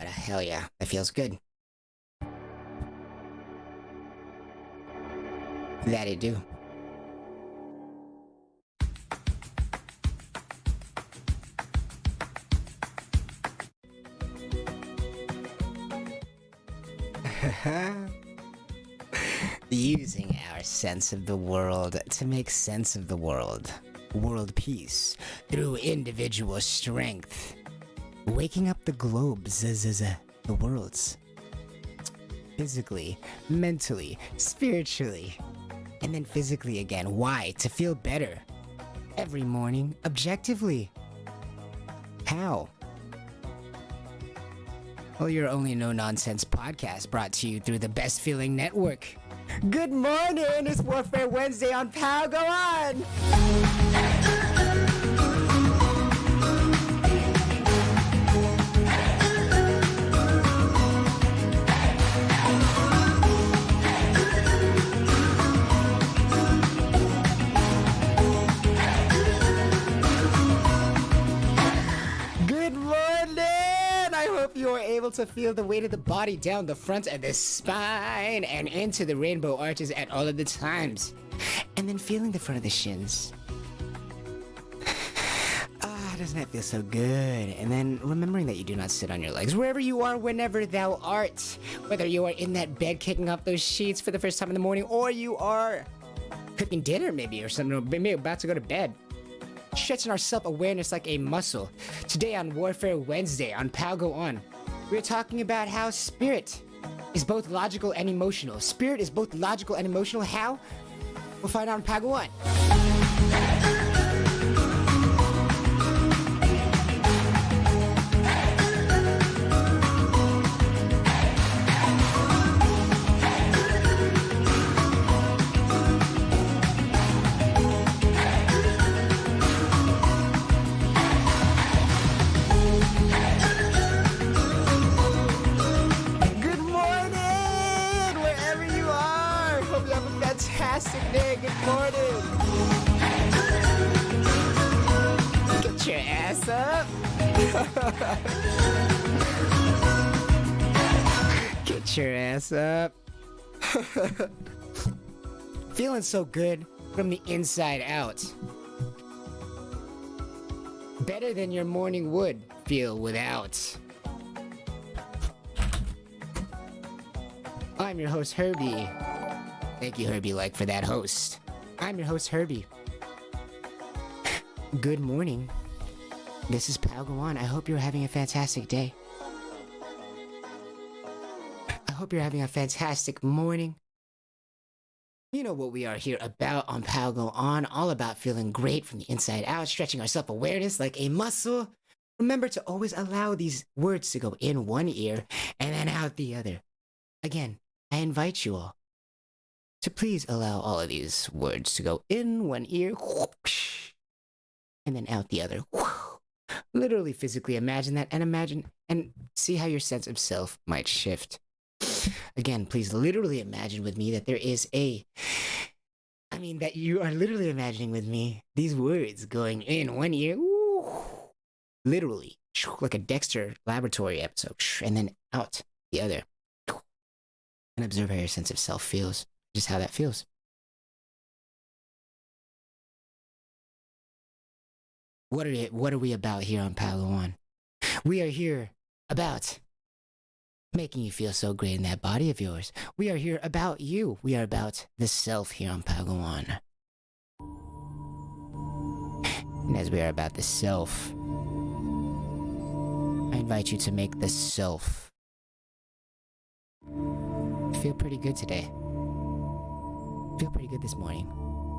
Hell yeah, that feels good. That it do. Using our sense of the world to make sense of the world. World peace through individual strength. Waking up the globes, the worlds. Physically, mentally, spiritually, and then physically again. Why? To feel better. Every morning, objectively. How? Well, your only no-nonsense podcast brought to you through the Best Feeling Network. Good morning! It's Warfare Wednesday on POW. Go on! You are able to feel the weight of the body down the front of the spine and into the rainbow arches at all of the times. And then feeling the front of the shins. Doesn't that feel so good? And then remembering that you do not sit on your legs wherever you are, whenever thou art. Whether you are in that bed kicking off those sheets for the first time in the morning, or you are cooking dinner maybe, or something, maybe about to go to bed. Stretching our self-awareness like a muscle. Today on Warfare Wednesday on POW Go On, we're talking about how spirit is both logical and emotional. Spirit is both logical and emotional. How? We'll find out on POW Go On. Fantastic day, good morning. Get your ass up. Get your ass up. Feeling so good from the inside out. Better than your morning would feel without. I'm your host, Herbie. Thank you, Herbie Like, for that host. I'm your host, Herbie. Good morning. This is POW Go On. I hope you're having a fantastic day. I hope you're having a fantastic morning. You know what we are here about on POW Go On. All about feeling great from the inside out, stretching our self-awareness like a muscle. Remember to always allow these words to go in one ear and then out the other. Again, I invite you all to please allow all of these words to go in one ear and then out the other. Literally, physically imagine that and see how your sense of self might shift. Again, please literally imagine with me that there is that you are literally imagining with me these words going in one ear, literally, like a Dexter Laboratory episode, and then out the other. And observe how your sense of self feels. Just how that feels. What are we about here on POW Go On? We are here about making you feel so great in that body of yours. We are here about you. We are about the self here on POW Go On. And as we are about the self, I invite you to make the self feel pretty good today. Feel pretty good this morning.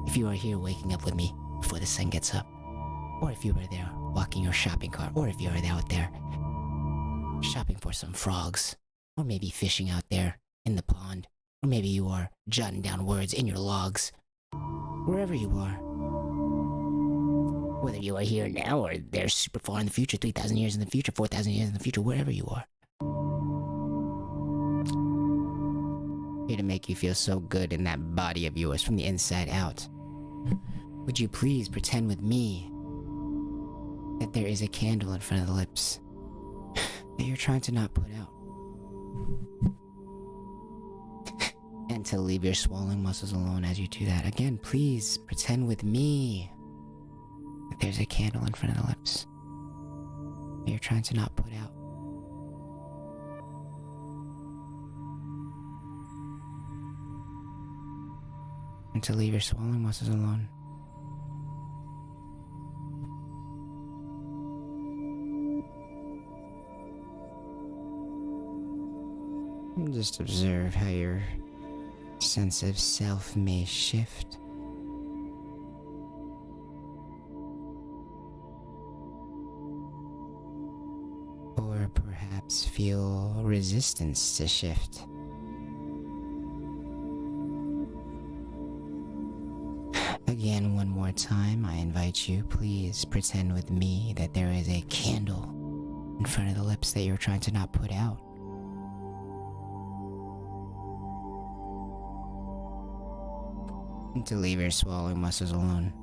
If you are here waking up with me before the sun gets up, or if you are there walking your shopping cart, or if you are out there shopping for some frogs, or maybe fishing out there in the pond, or maybe you are jotting down words in your logs. Wherever you are, whether you are here now or there super far in the future, 3,000 years in the future, 4,000 years in the future, wherever you are. Here to make you feel so good in that body of yours from the inside out. Would you please pretend with me that there is a candle in front of the lips? That you're you're trying to not put out. And to leave your swallowing muscles alone as you do that. Again, please pretend with me that there's a candle in front of the lips that you're trying to not put out. And to leave your swallowing muscles alone. And just observe how your sense of self may shift. Or perhaps feel resistance to shift. Again, one more time, I invite you, please pretend with me that there is a candle in front of the lips that you're trying to not put out. And to leave your swallowing muscles alone.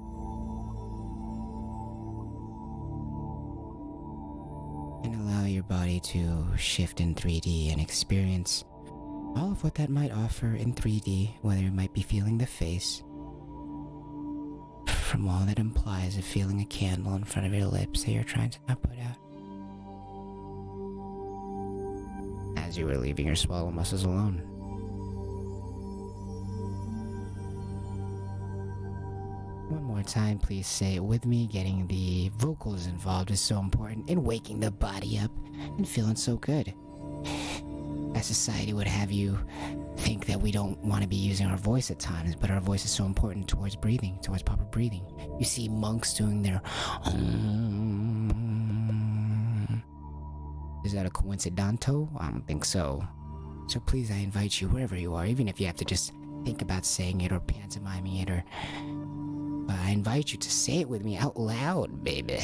And allow your body to shift in 3D and experience all of what that might offer in 3D, whether it might be feeling the face, from all that implies of feeling a candle in front of your lips that you're trying to not put out. As you were leaving your swallow muscles alone. One more time, please say it with me. Getting the vocals involved is so important in waking the body up and feeling so good. As society would have you think that we don't want to be using our voice at times, but our voice is so important towards breathing, towards proper breathing. You see monks doing their Is that a coincidental? I don't think so. So please, I invite you, wherever you are, even if you have to just think about saying it or pantomiming it, or I invite you to say it with me out loud, baby.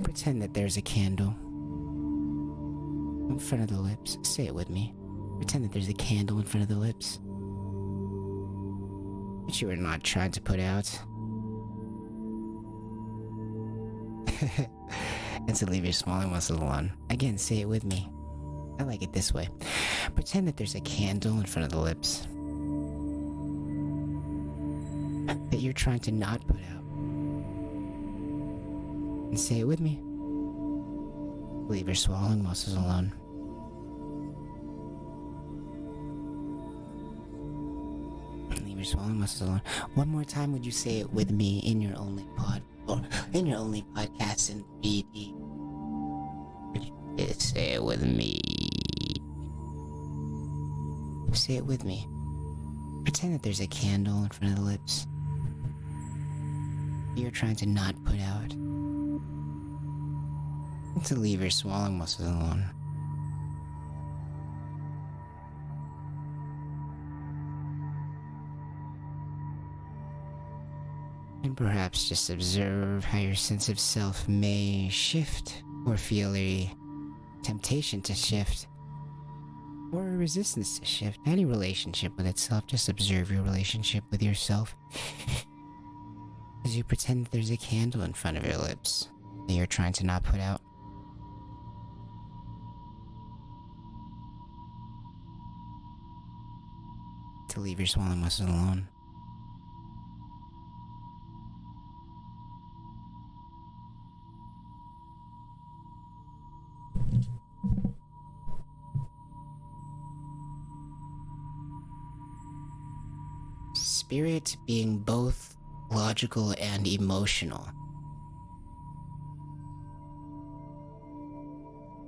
Pretend that there's a candle in front of the lips. Say it with me. Pretend that there's a candle in front of the lips that you are not trying to put out. And to leave your swallowing muscles alone. Again, say it with me. I like it this way. Pretend that there's a candle in front of the lips that you're trying to not put out. And say it with me. Leave your swallowing muscles alone. Leave your swallowing muscles alone. One more time, would you say it with me in your only pod, or in your only podcast in 3D? Would you say it with me? Say it with me. Pretend that there's a candle in front of the lips you're trying to not put out. And to leave your swallowing muscles alone. And perhaps just observe how your sense of self may shift, or feel a temptation to shift, or a resistance to shift. Any relationship with itself, just observe your relationship with yourself as you pretend that there's a candle in front of your lips that you're trying to not put out. To leave your swallowing muscles alone. Spirit being both logical and emotional.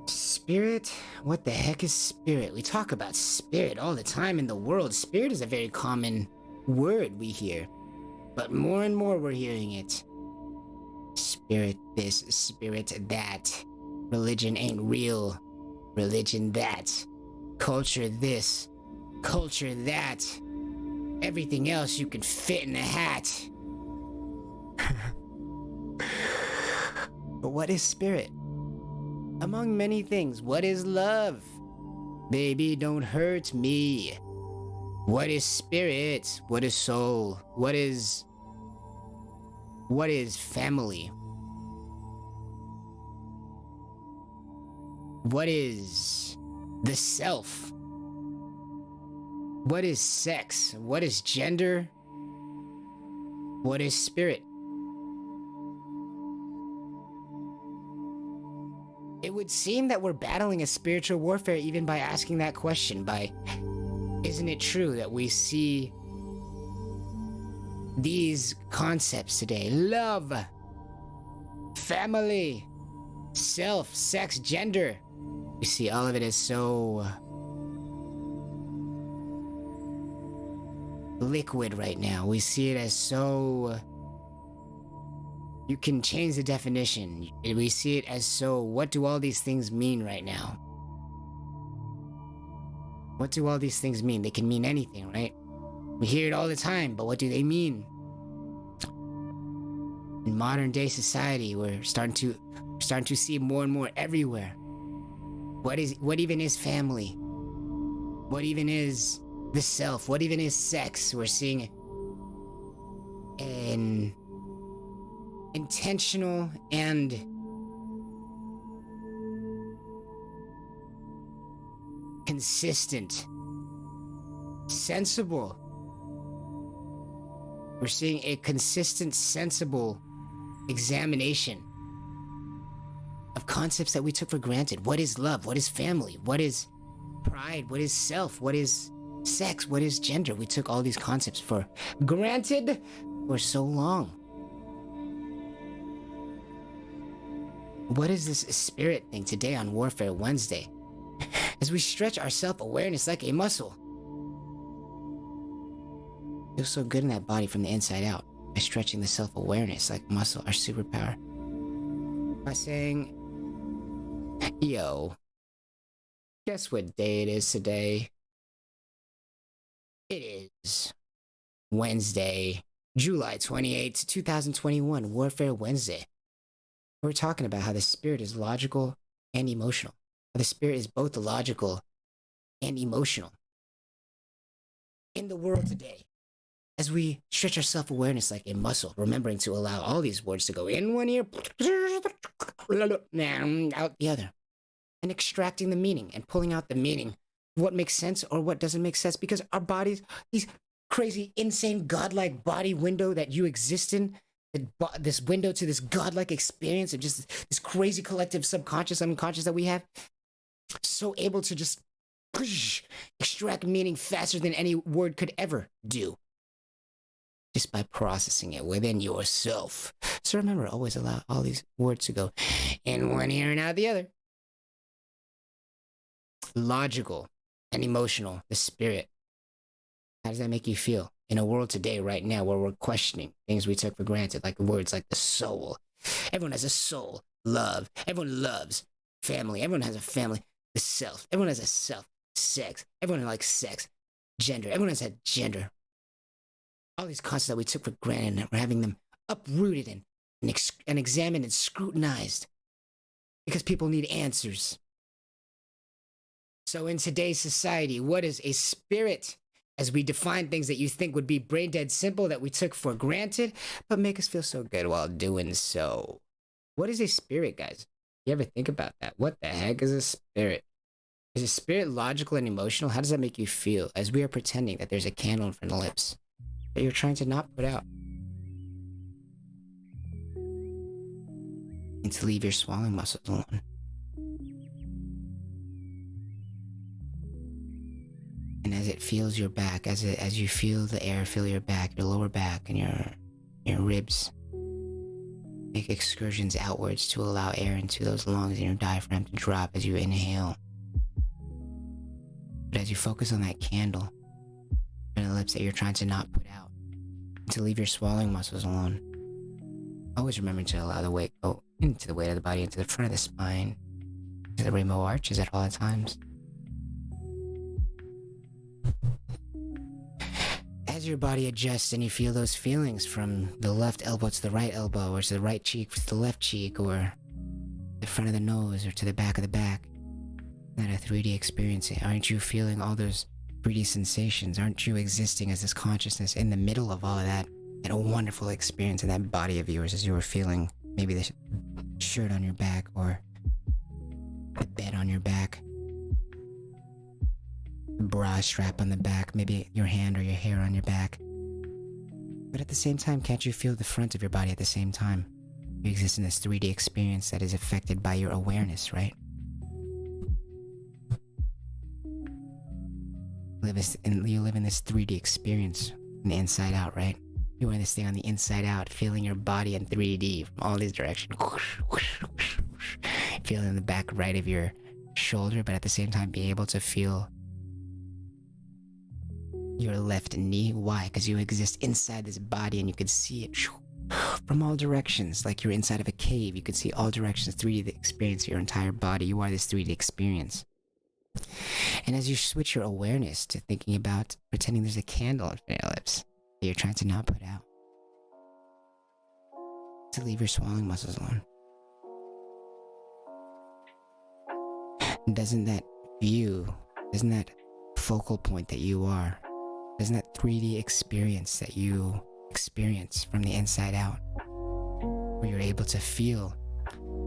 Spirit? What the heck is spirit? We talk about spirit all the time in the world. Spirit is a very common word we hear, but more and more we're hearing it. Spirit this, spirit that. Religion ain't real. Religion that. Culture this, culture that. Everything else you can fit in a hat. But what is spirit? Among many things, what is love? Baby, don't hurt me. What is spirit? What is soul? What is family? What is the self? What is sex? What is gender? What is spirit? It would seem that we're battling a spiritual warfare even by asking that question. Isn't it true that we see these concepts today? Love, family, self, sex, gender. We see all of it as so liquid right now. We see it as so... You can change the definition. We see it as so, what do all these things mean right now? What do all these things mean? They can mean anything, right? We hear it all the time, but what do they mean? In modern day society, we're starting to see more and more everywhere. What even is family? What even is the self? What even is sex? We're seeing an intentional and consistent, sensible. We're seeing a consistent, sensible examination of concepts that we took for granted. What is love? What is family? What is pride? What is self? What is sex? What is gender? We took all these concepts for granted for so long. What is this spirit thing today on Warfare Wednesday? As we stretch our self-awareness like a muscle. Feels so good in that body from the inside out. By stretching the self-awareness like muscle, our superpower. By saying, yo, guess what day it is today? It is Wednesday, July 28th, 2021, Warfare Wednesday. We're talking about how the spirit is logical and emotional. How the spirit is both logical and emotional. In the world today, as we stretch our self-awareness like a muscle, remembering to allow all these words to go in one ear, out the other, and extracting the meaning and pulling out the meaning, what makes sense or what doesn't make sense, because our bodies, these crazy, insane, godlike body window that you exist in, this window to this godlike experience of just this crazy collective subconscious, unconscious that we have, so able to just extract meaning faster than any word could ever do, just by processing it within yourself. So remember, always allow all these words to go in one ear and out the other. Logical and emotional, the spirit. How does that make you feel? In a world today, right now, where we're questioning things we took for granted, like words like the soul. Everyone has a soul. Love. Everyone loves. Family. Everyone has a family. The self. Everyone has a self. Sex. Everyone likes sex. Gender. Everyone has a gender. All these concepts that we took for granted, and we're having them uprooted and examined and scrutinized. Because people need answers. So in today's society, what is a spirit? As we define things that you think would be brain dead simple that we took for granted, but make us feel so good while doing so. What is a spirit, guys? You ever think about that? What the heck is a spirit? Is a spirit logical and emotional? How does that make you feel as we are pretending that there's a candle in front of the lips that you're trying to not put out? And to leave your swallowing muscles alone. And as it feels your back, as you feel the air fill your back, your lower back, and your ribs, make excursions outwards to allow air into those lungs and your diaphragm to drop as you inhale. But as you focus on that candle and the lips that you're trying to not put out, and to leave your swallowing muscles alone, always remember to allow the weight go into the weight of the body, into the front of the spine, to the rainbow arches at all times. As your body adjusts and you feel those feelings from the left elbow to the right elbow, or to the right cheek to the left cheek, or the front of the nose or to the back of the back, not a 3D experience. Aren't you feeling all those 3D sensations? Aren't you existing as this consciousness in the middle of all of that? And a wonderful experience in that body of yours as you were feeling maybe the shirt on your back or the bed on on your back, the bra strap on the back, maybe your hand or your hair on your back. But at the same time, can't you feel the front of your body at the same time? You exist in this 3D experience that is affected by your awareness, right? You live in this 3D experience from the inside out, right? You wear this thing on the inside out, feeling your body in 3D from all these directions. Feeling the back right of your shoulder, but at the same time be able to feel your left knee. Why? Because you exist inside this body and you can see it from all directions. Like you're inside of a cave. You can see all directions, 3D experience your entire body. You are this 3D experience. And as you switch your awareness to thinking about pretending there's a candle in your lips that you're trying to not put out, to leave your swallowing muscles alone. Doesn't that view, doesn't that focal point that you are, doesn't that 3D experience that you experience from the inside out, where you're able to feel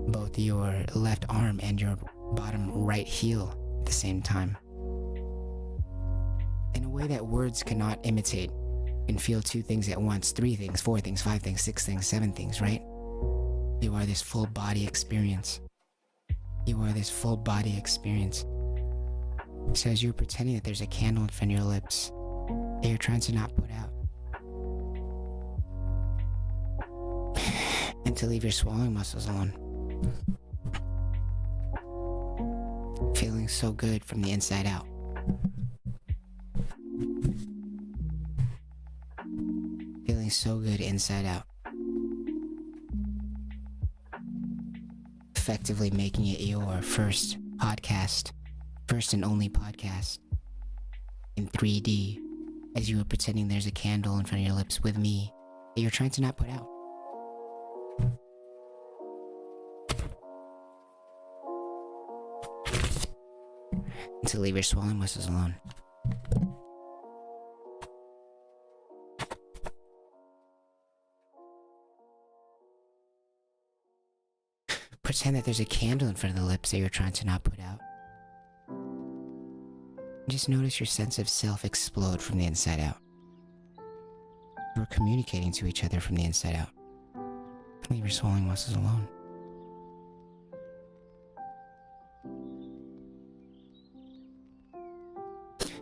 both your left arm and your bottom right heel at the same time, in a way that words cannot imitate? You can feel 2 things at once, 3 things, 4 things, 5 things, 6 things, 7 things, right? You are this full body experience. You are this full body experience. So as you're pretending that there's a candle in front of your lips that you're trying to not put out, and to leave your swallowing muscles alone, feeling so good from the inside out. Feeling so good inside out. Effectively making it your first and only podcast in 3D, as you are pretending there's a candle in front of your lips with me that you're trying to not put out. And to leave your swallowing muscles alone. Pretend that there's a candle in front of the lips that you're trying to not put out. Just notice your sense of self explode from the inside out. We're communicating to each other from the inside out. Leave your swallowing muscles alone.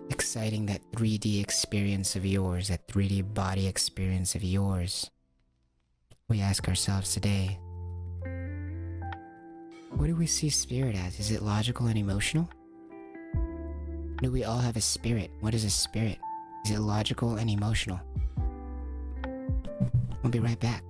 Exciting that 3D experience of yours, that 3D body experience of yours. We ask ourselves today, what do we see spirit as? Is it logical and emotional? Do we all have a spirit? What is a spirit? Is it logical and emotional? We'll be right back.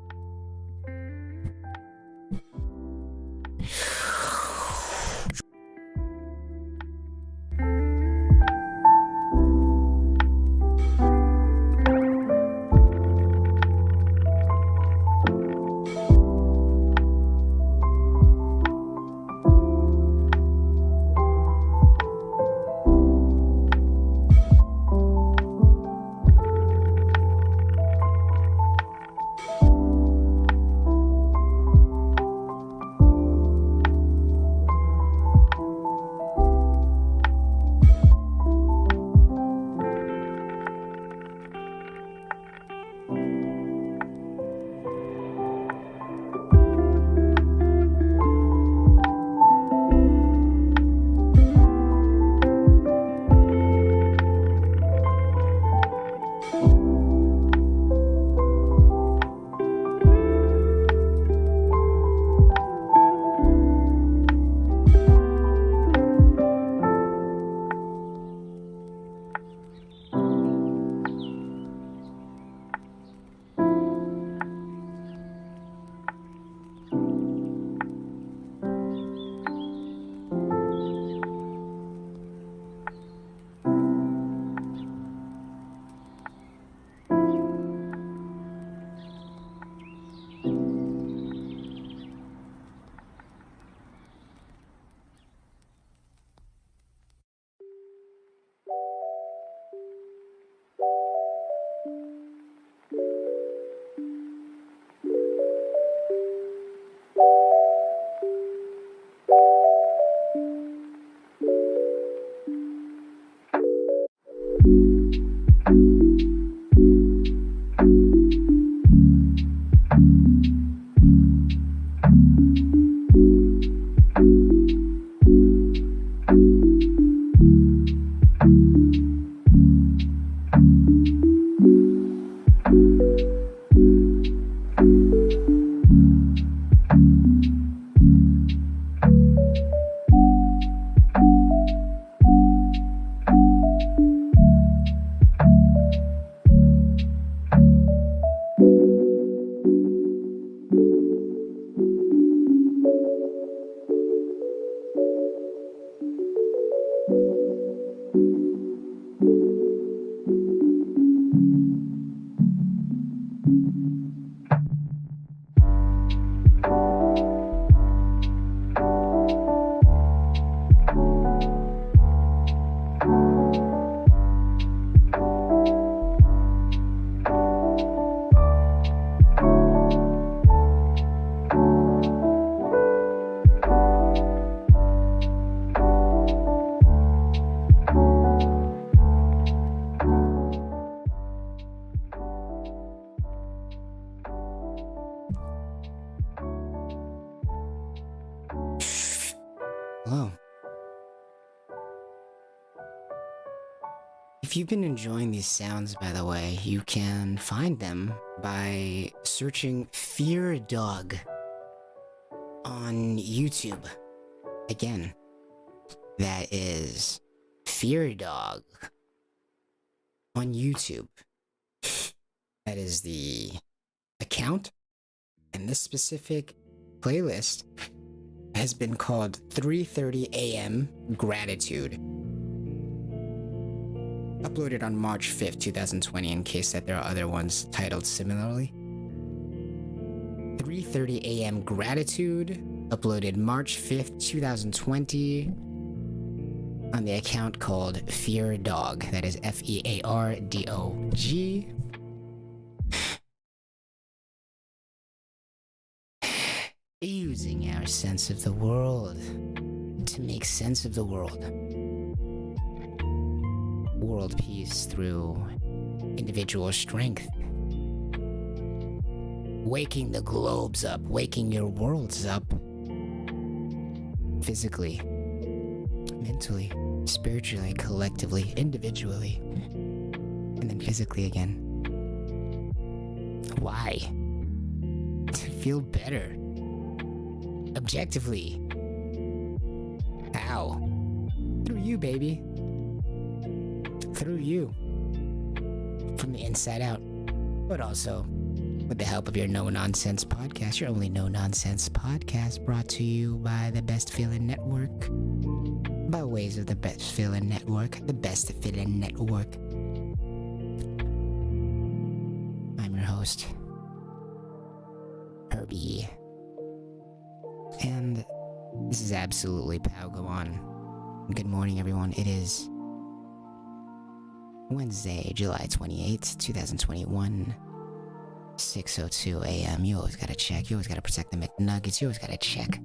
Hello. If you've been enjoying these sounds, by the way, you can find them by searching Fear Dog on YouTube. Again, that is Fear Dog on YouTube. That is the account, and this specific playlist has been called 3:30 a.m. Gratitude. Uploaded on March 5th, 2020, in case that there are other ones titled similarly. 3:30 a.m. Gratitude, uploaded March 5th, 2020, on the account called Fear Dog. That is FEARDOG. Using our sense of the world to make sense of the world. World peace through individual strength. Waking the globes up, waking your worlds up. Physically, mentally, spiritually, collectively, individually, and then physically again. Why? To feel better. Objectively. How? Through you, baby. Through you. From the inside out. But also with the help of your No Nonsense podcast, your only No Nonsense podcast, brought to you by the Best Feeling Network. By ways of the Best Feeling Network. The Best Feeling Network. I'm your host, Herbie. And this is absolutely Pow Go On. Good morning, everyone. It is Wednesday, July 28th, 2021, 6:02 a.m. You always gotta check. You always gotta protect the McNuggets. You always gotta check.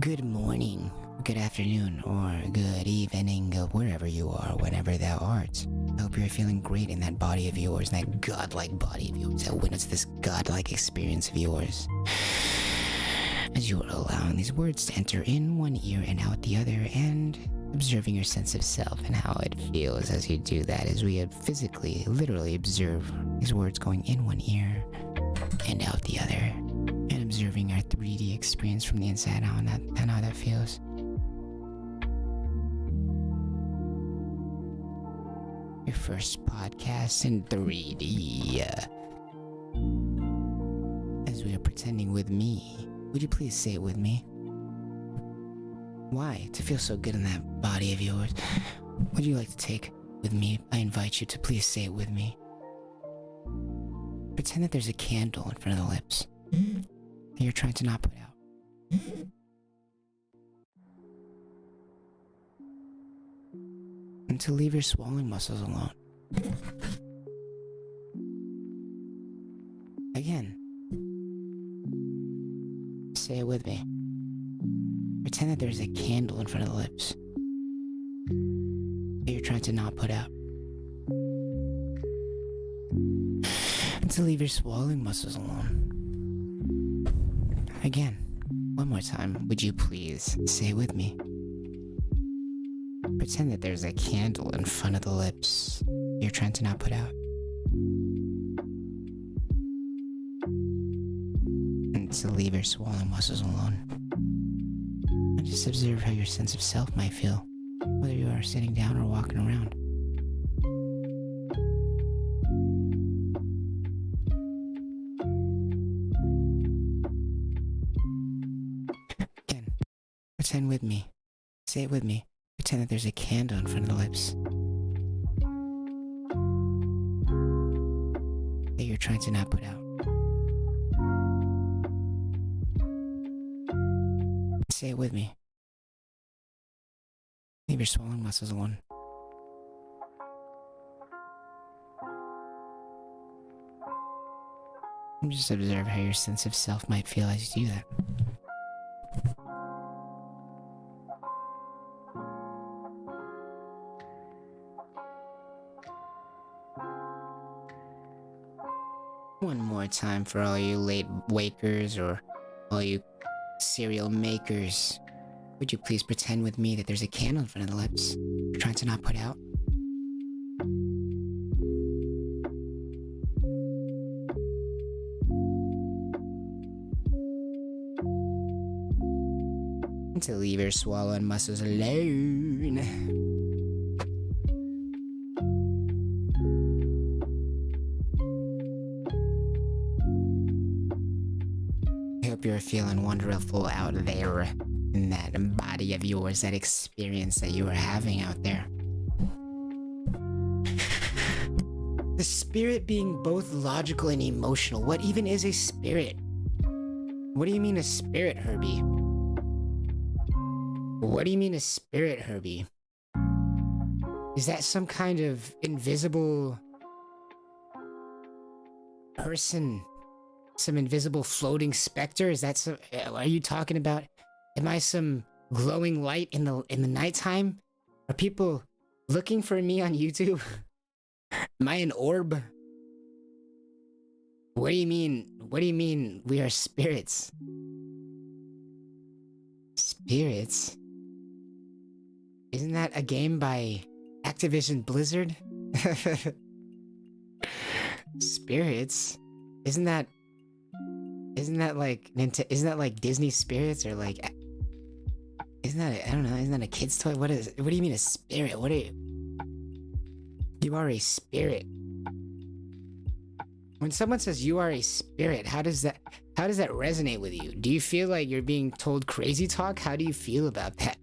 Good morning, good afternoon, or good evening, wherever you are, whenever thou art. I hope you're feeling great in that body of yours, that godlike body of yours, that witness this godlike experience of yours. As you are allowing these words to enter in one ear and out the other, and observing your sense of self and how it feels as you do that, as we physically, literally observe these words going in one ear and out the other, and observing our 3D experience from the inside out, and how that feels. Your first podcast in 3D. As we are pretending with me. Would you please say it with me? Why? To feel so good in that body of yours. Would you like to take with me? I invite you to please say it with me. Pretend that there's a candle in front of the lips that you're trying to not put out. And to leave your swallowing muscles alone. Again. Say it with me. Pretend that there's a candle in front of the lips that you're trying to not put out. And to leave your swallowing muscles alone. Again, one more time, would you please say it with me? Pretend that there's a candle in front of the lips you're trying to not put out. And to leave your swallowing muscles alone. And just observe how your sense of self might feel, whether you are sitting down or walking around. Again, pretend with me. Say it with me. Pretend that there's a candle in front of the lips that you're trying to not put out. Say it with me. Leave your swallowing muscles alone. And just observe how your sense of self might feel as you do that. One more time for all you late wakers or all you cereal makers. Would you please pretend with me that there's a candle in front of the lips you're trying to not put out? To leave your swallowing muscles alone. I hope you're feeling wonderful out there in that body of yours, that experience that you are having out there. The spirit being both logical and emotional. What even is a spirit? What do you mean a spirit, Herbie? What do you mean a spirit, Herbie? Is that some kind of invisible person? Some invisible floating specter? Is that some... Are you talking about... Am I some glowing light in the nighttime? Are people looking for me on YouTube? Am I an orb? What do you mean? What do you mean we are spirits? Spirits? Isn't that a game by Activision Blizzard? Spirits? Isn't that like Disney Spirits, or like, isn't that, I don't know, isn't that a kid's toy? What do you mean a spirit? What are you? You are a spirit. When someone says you are a spirit, how does that resonate with you? Do you feel like you're being told crazy talk? How do you feel about that?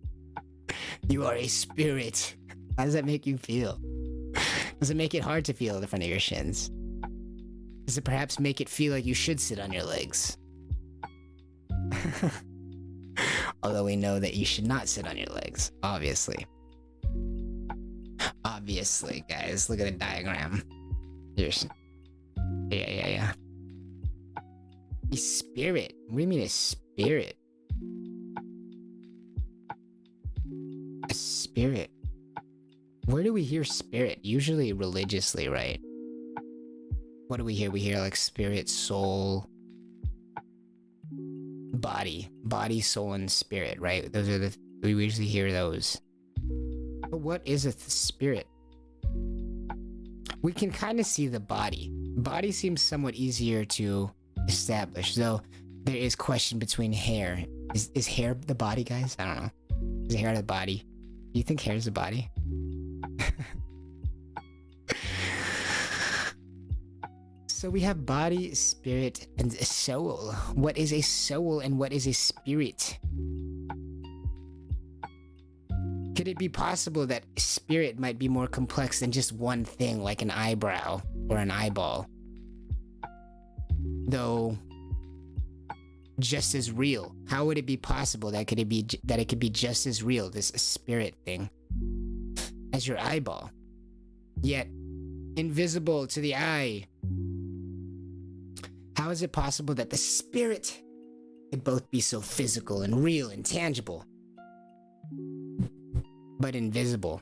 You are a spirit. How does that make you feel? Does it make it hard to feel the front of your shins? Does it perhaps make it feel like you should sit on your legs? Although we know that you should not sit on your legs, obviously. Obviously, guys, look at the diagram. Here's... Yeah. A spirit? What do you mean a spirit? A spirit? Where do we hear spirit? Usually religiously, right? What do we hear? We hear like spirit, soul, body, soul, and spirit, right? Those are we usually hear those. But what is a spirit? We can kind of see the body. Body seems somewhat easier to establish, though there is question between hair. Is hair the body, guys? I don't know. Is hair the body? Do you think hair is the body? So we have body, spirit, and a soul. What is a soul and what is a spirit? Could it be possible that spirit might be more complex than just one thing, like an eyebrow or an eyeball? Though just as real. How would it be possible that it could be just as real, this spirit thing, as your eyeball, yet invisible to the eye? How is it possible that the spirit could both be so physical and real and tangible, but invisible?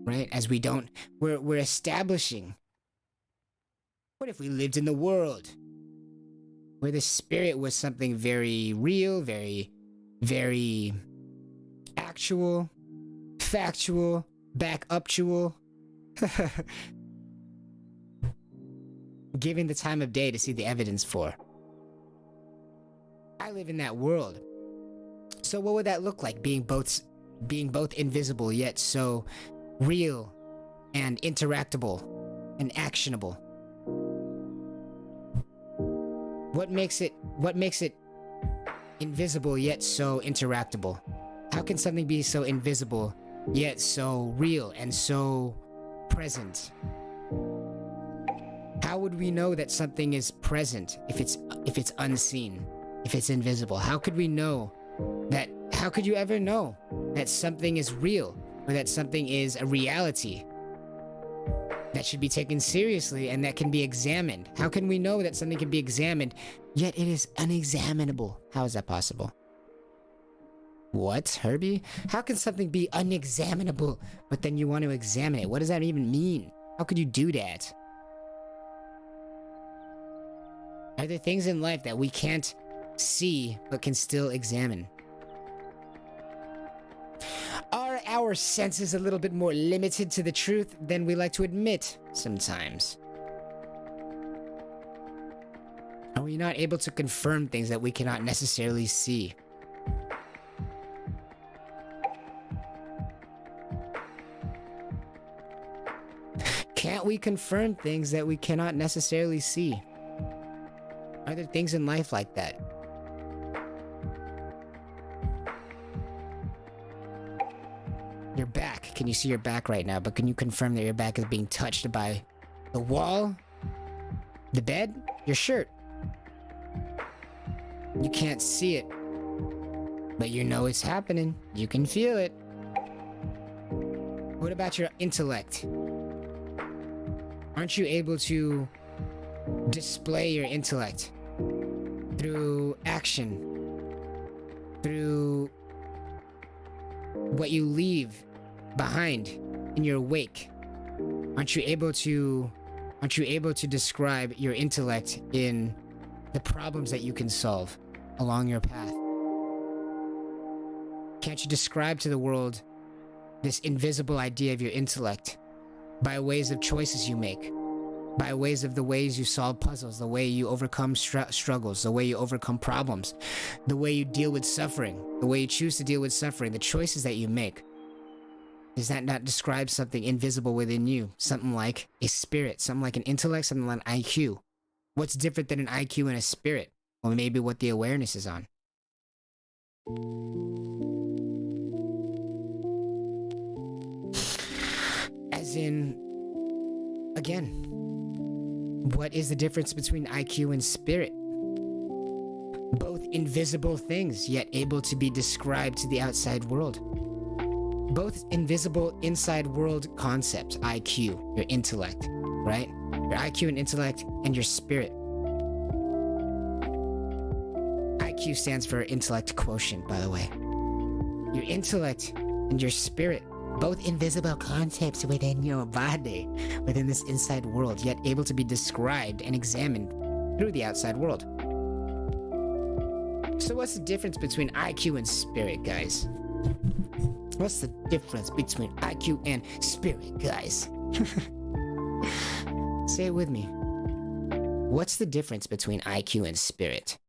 Right? As we're establishing. What if we lived in the world where the spirit was something very real, very, very actual, factual, back-uptual? Given the time of day to see the evidence for. I live in that world. So what would that look like, being both invisible yet so real and interactable and actionable? What makes it invisible yet so interactable? How can something be so invisible yet so real and so present? How would we know that something is present if it's unseen, if it's invisible? How could we know that? How could you ever know that something is real or that something is a reality that should be taken seriously and that can be examined? How can we know that something can be examined yet it is unexaminable? How is that possible? What, Herbie? How can something be unexaminable but then you want to examine it? What does that even mean? How could you do that? Are there things in life that we can't see but can still examine? our senses a little bit more limited to the truth than we like to admit sometimes? Are we not able to confirm things that we cannot necessarily see? Can't we confirm things that we cannot necessarily see? Are there things in life like that? Your back. Can you see your back right now? But can you confirm that your back is being touched by the wall, the bed, your shirt? You can't see it, but you know it's happening. You can feel it. What about your intellect? Aren't you able to display your intellect through action, through what you leave behind in your wake? Aren't you able to describe your intellect in the problems that you can solve along your path? Can't you describe to the world this invisible idea of your intellect by ways of choices you make, by ways of the ways you solve puzzles, the way you overcome struggles, the way you overcome problems, the way you deal with suffering, the way you choose to deal with suffering, the choices that you make? Does that not describe something invisible within you? Something like a spirit, something like an intellect, something like an IQ. What's different than an IQ and a spirit? Well, maybe what the awareness is on. As in, again, what is the difference between IQ and spirit? Both invisible things, yet able to be described to the outside world. Both invisible inside world concepts, IQ, your intellect, right? Your IQ and intellect and your spirit. IQ stands for intellect quotient, by the way. Your intellect and your spirit, both invisible concepts within your body, within this inside world, yet able to be described and examined through the outside world. So what's the difference between IQ and spirit, guys? What's the difference between IQ and spirit, guys? Say it with me. What's the difference between IQ and spirit?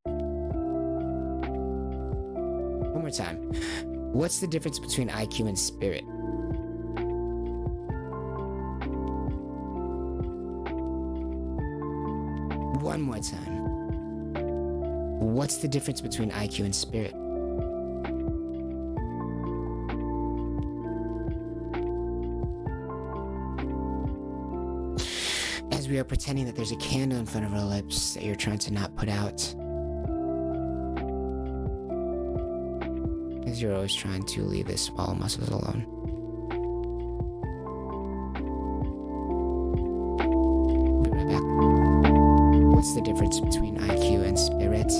One more time. What's the difference between IQ and spirit? One more time. What's the difference between IQ and spirit? As we are pretending that there's a candle in front of our lips that you're trying to not put out. As you're always trying to leave the small muscles alone. Be right back. What's the difference between IQ and spirit?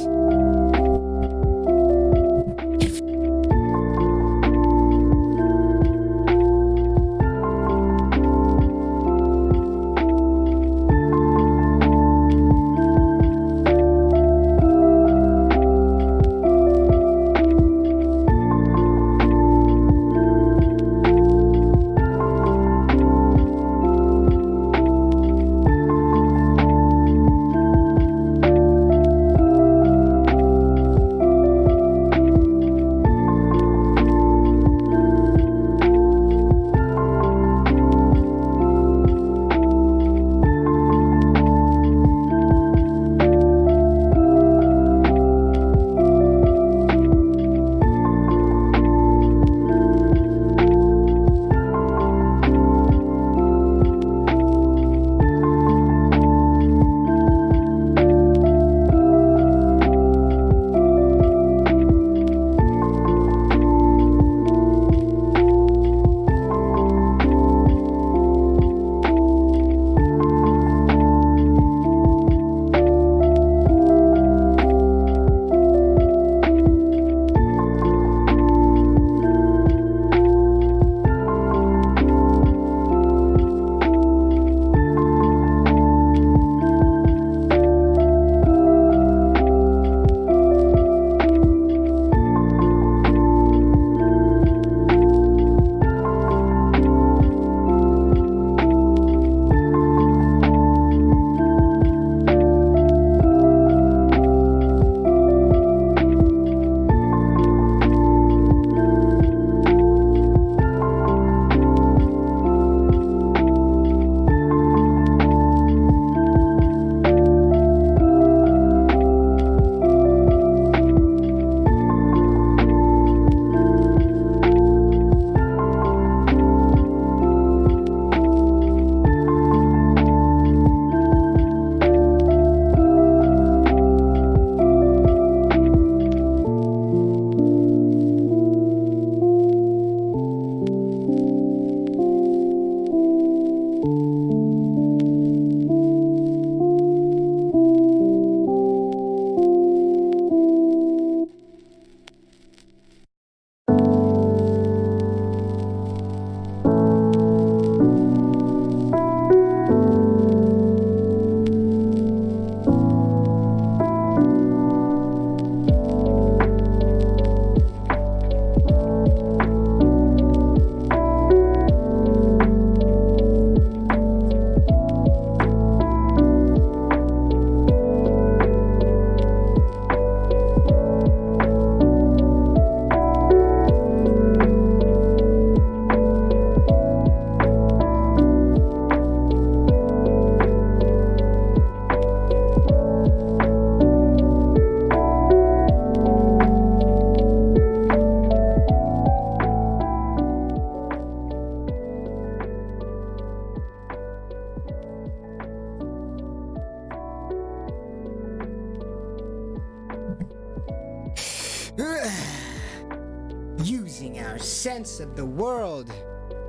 using our sense of the world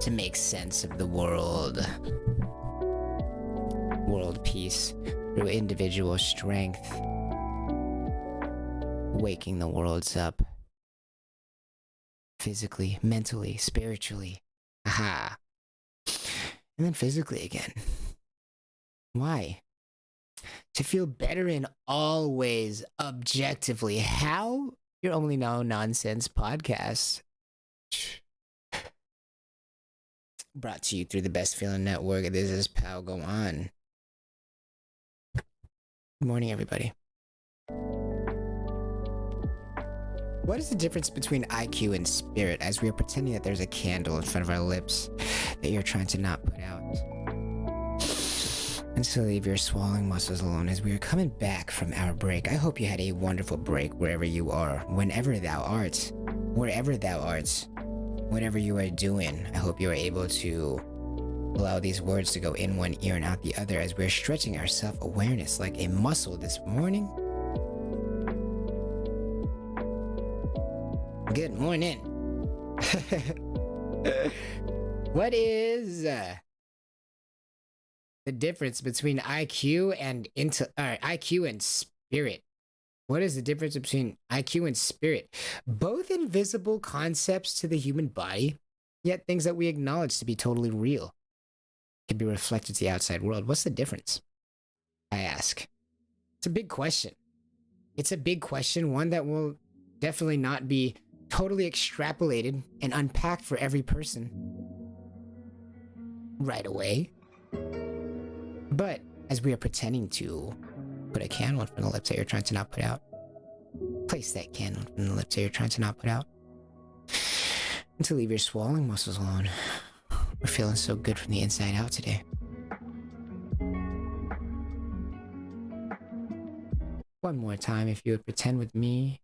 to make sense of the world. World peace through individual strength, waking the worlds up. Physically, mentally, spiritually. Aha. And then physically again. Why? To feel better in all ways, objectively. How? Your only no nonsense podcast. Brought to you through the Best Feeling Network. This is Pal. Go on. Good morning, everybody. What is the difference between IQ and spirit, as we are pretending that there's a candle in front of our lips that you're trying to not put out? And so leave your swallowing muscles alone as we are coming back from our break. I hope you had a wonderful break wherever you are, whenever thou art, wherever thou art, whatever you are doing. I hope you are able to allow these words to go in one ear and out the other as we're stretching our self-awareness like a muscle this morning. Good morning. What is the difference between IQ and IQ and spirit? What is the difference between IQ and spirit? Both invisible concepts to the human body, yet things that we acknowledge to be totally real can be reflected to the outside world. What's the difference? I ask. It's a big question. It's a big question, one that will definitely not be totally extrapolated and unpacked for every person right away. But as we are pretending to put a candle in front of the lips that you're trying to not put out, place that candle in front of the lips that you're trying to not put out, and to leave your swallowing muscles alone. We're feeling so good from the inside out today. One more time, if you would pretend with me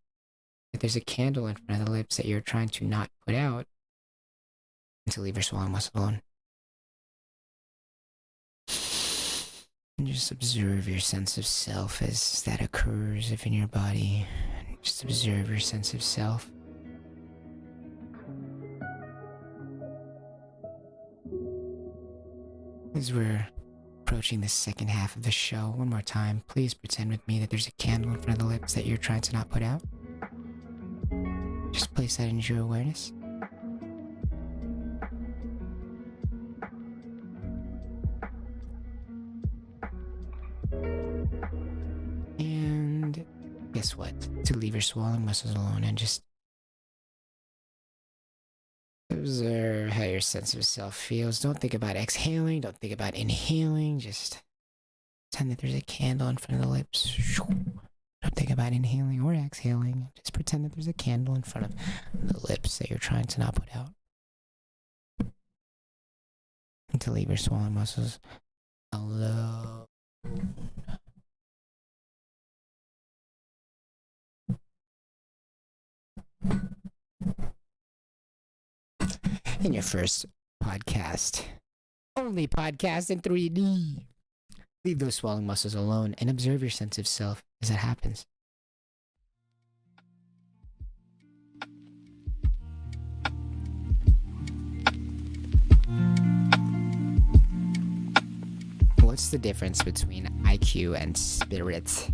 that there's a candle in front of the lips that you're trying to not put out, and to leave your swallowing muscle alone. And just observe your sense of self as that occurs within your body. Just observe your sense of self. As we're approaching the second half of the show, one more time, please pretend with me that there's a candle in front of the lips that you're trying to not put out. Just place that into your awareness. And guess what? To leave your swallowing muscles alone and just observe how your sense of self feels. Don't think about exhaling. Don't think about inhaling. Just pretend that there's a candle in front of the lips. Don't think about inhaling or exhaling. Just pretend that there's a candle in front of the lips that you're trying to not put out. And to leave your swallowing muscles alone. In your first podcast, only podcast in 3D. Leave those swallowing muscles alone and observe your sense of self as that happens. What's the difference between IQ and spirit?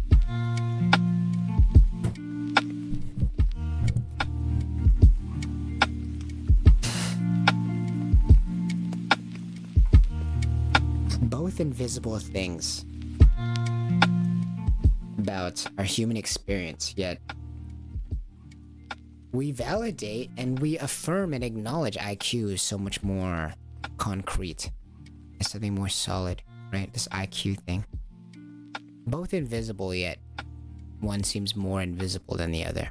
Both invisible things about our human experience, yet we validate and we affirm and acknowledge IQ is so much more concrete. It's something more solid, right? This IQ thing. Both invisible, yet one seems more invisible than the other.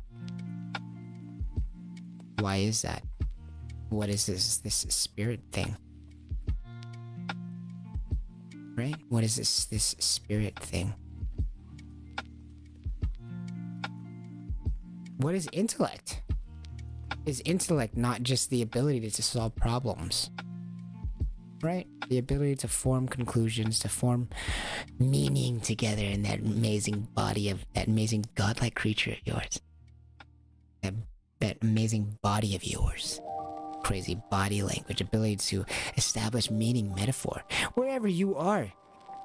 Why is that? What is this spirit thing? Right? What is this spirit thing? What is intellect? Is intellect not just the ability to solve problems? Right? The ability to form conclusions, to form meaning together in that amazing body of that amazing godlike creature of yours. That that amazing body of yours. Crazy body language, ability to establish meaning, metaphor, wherever you are.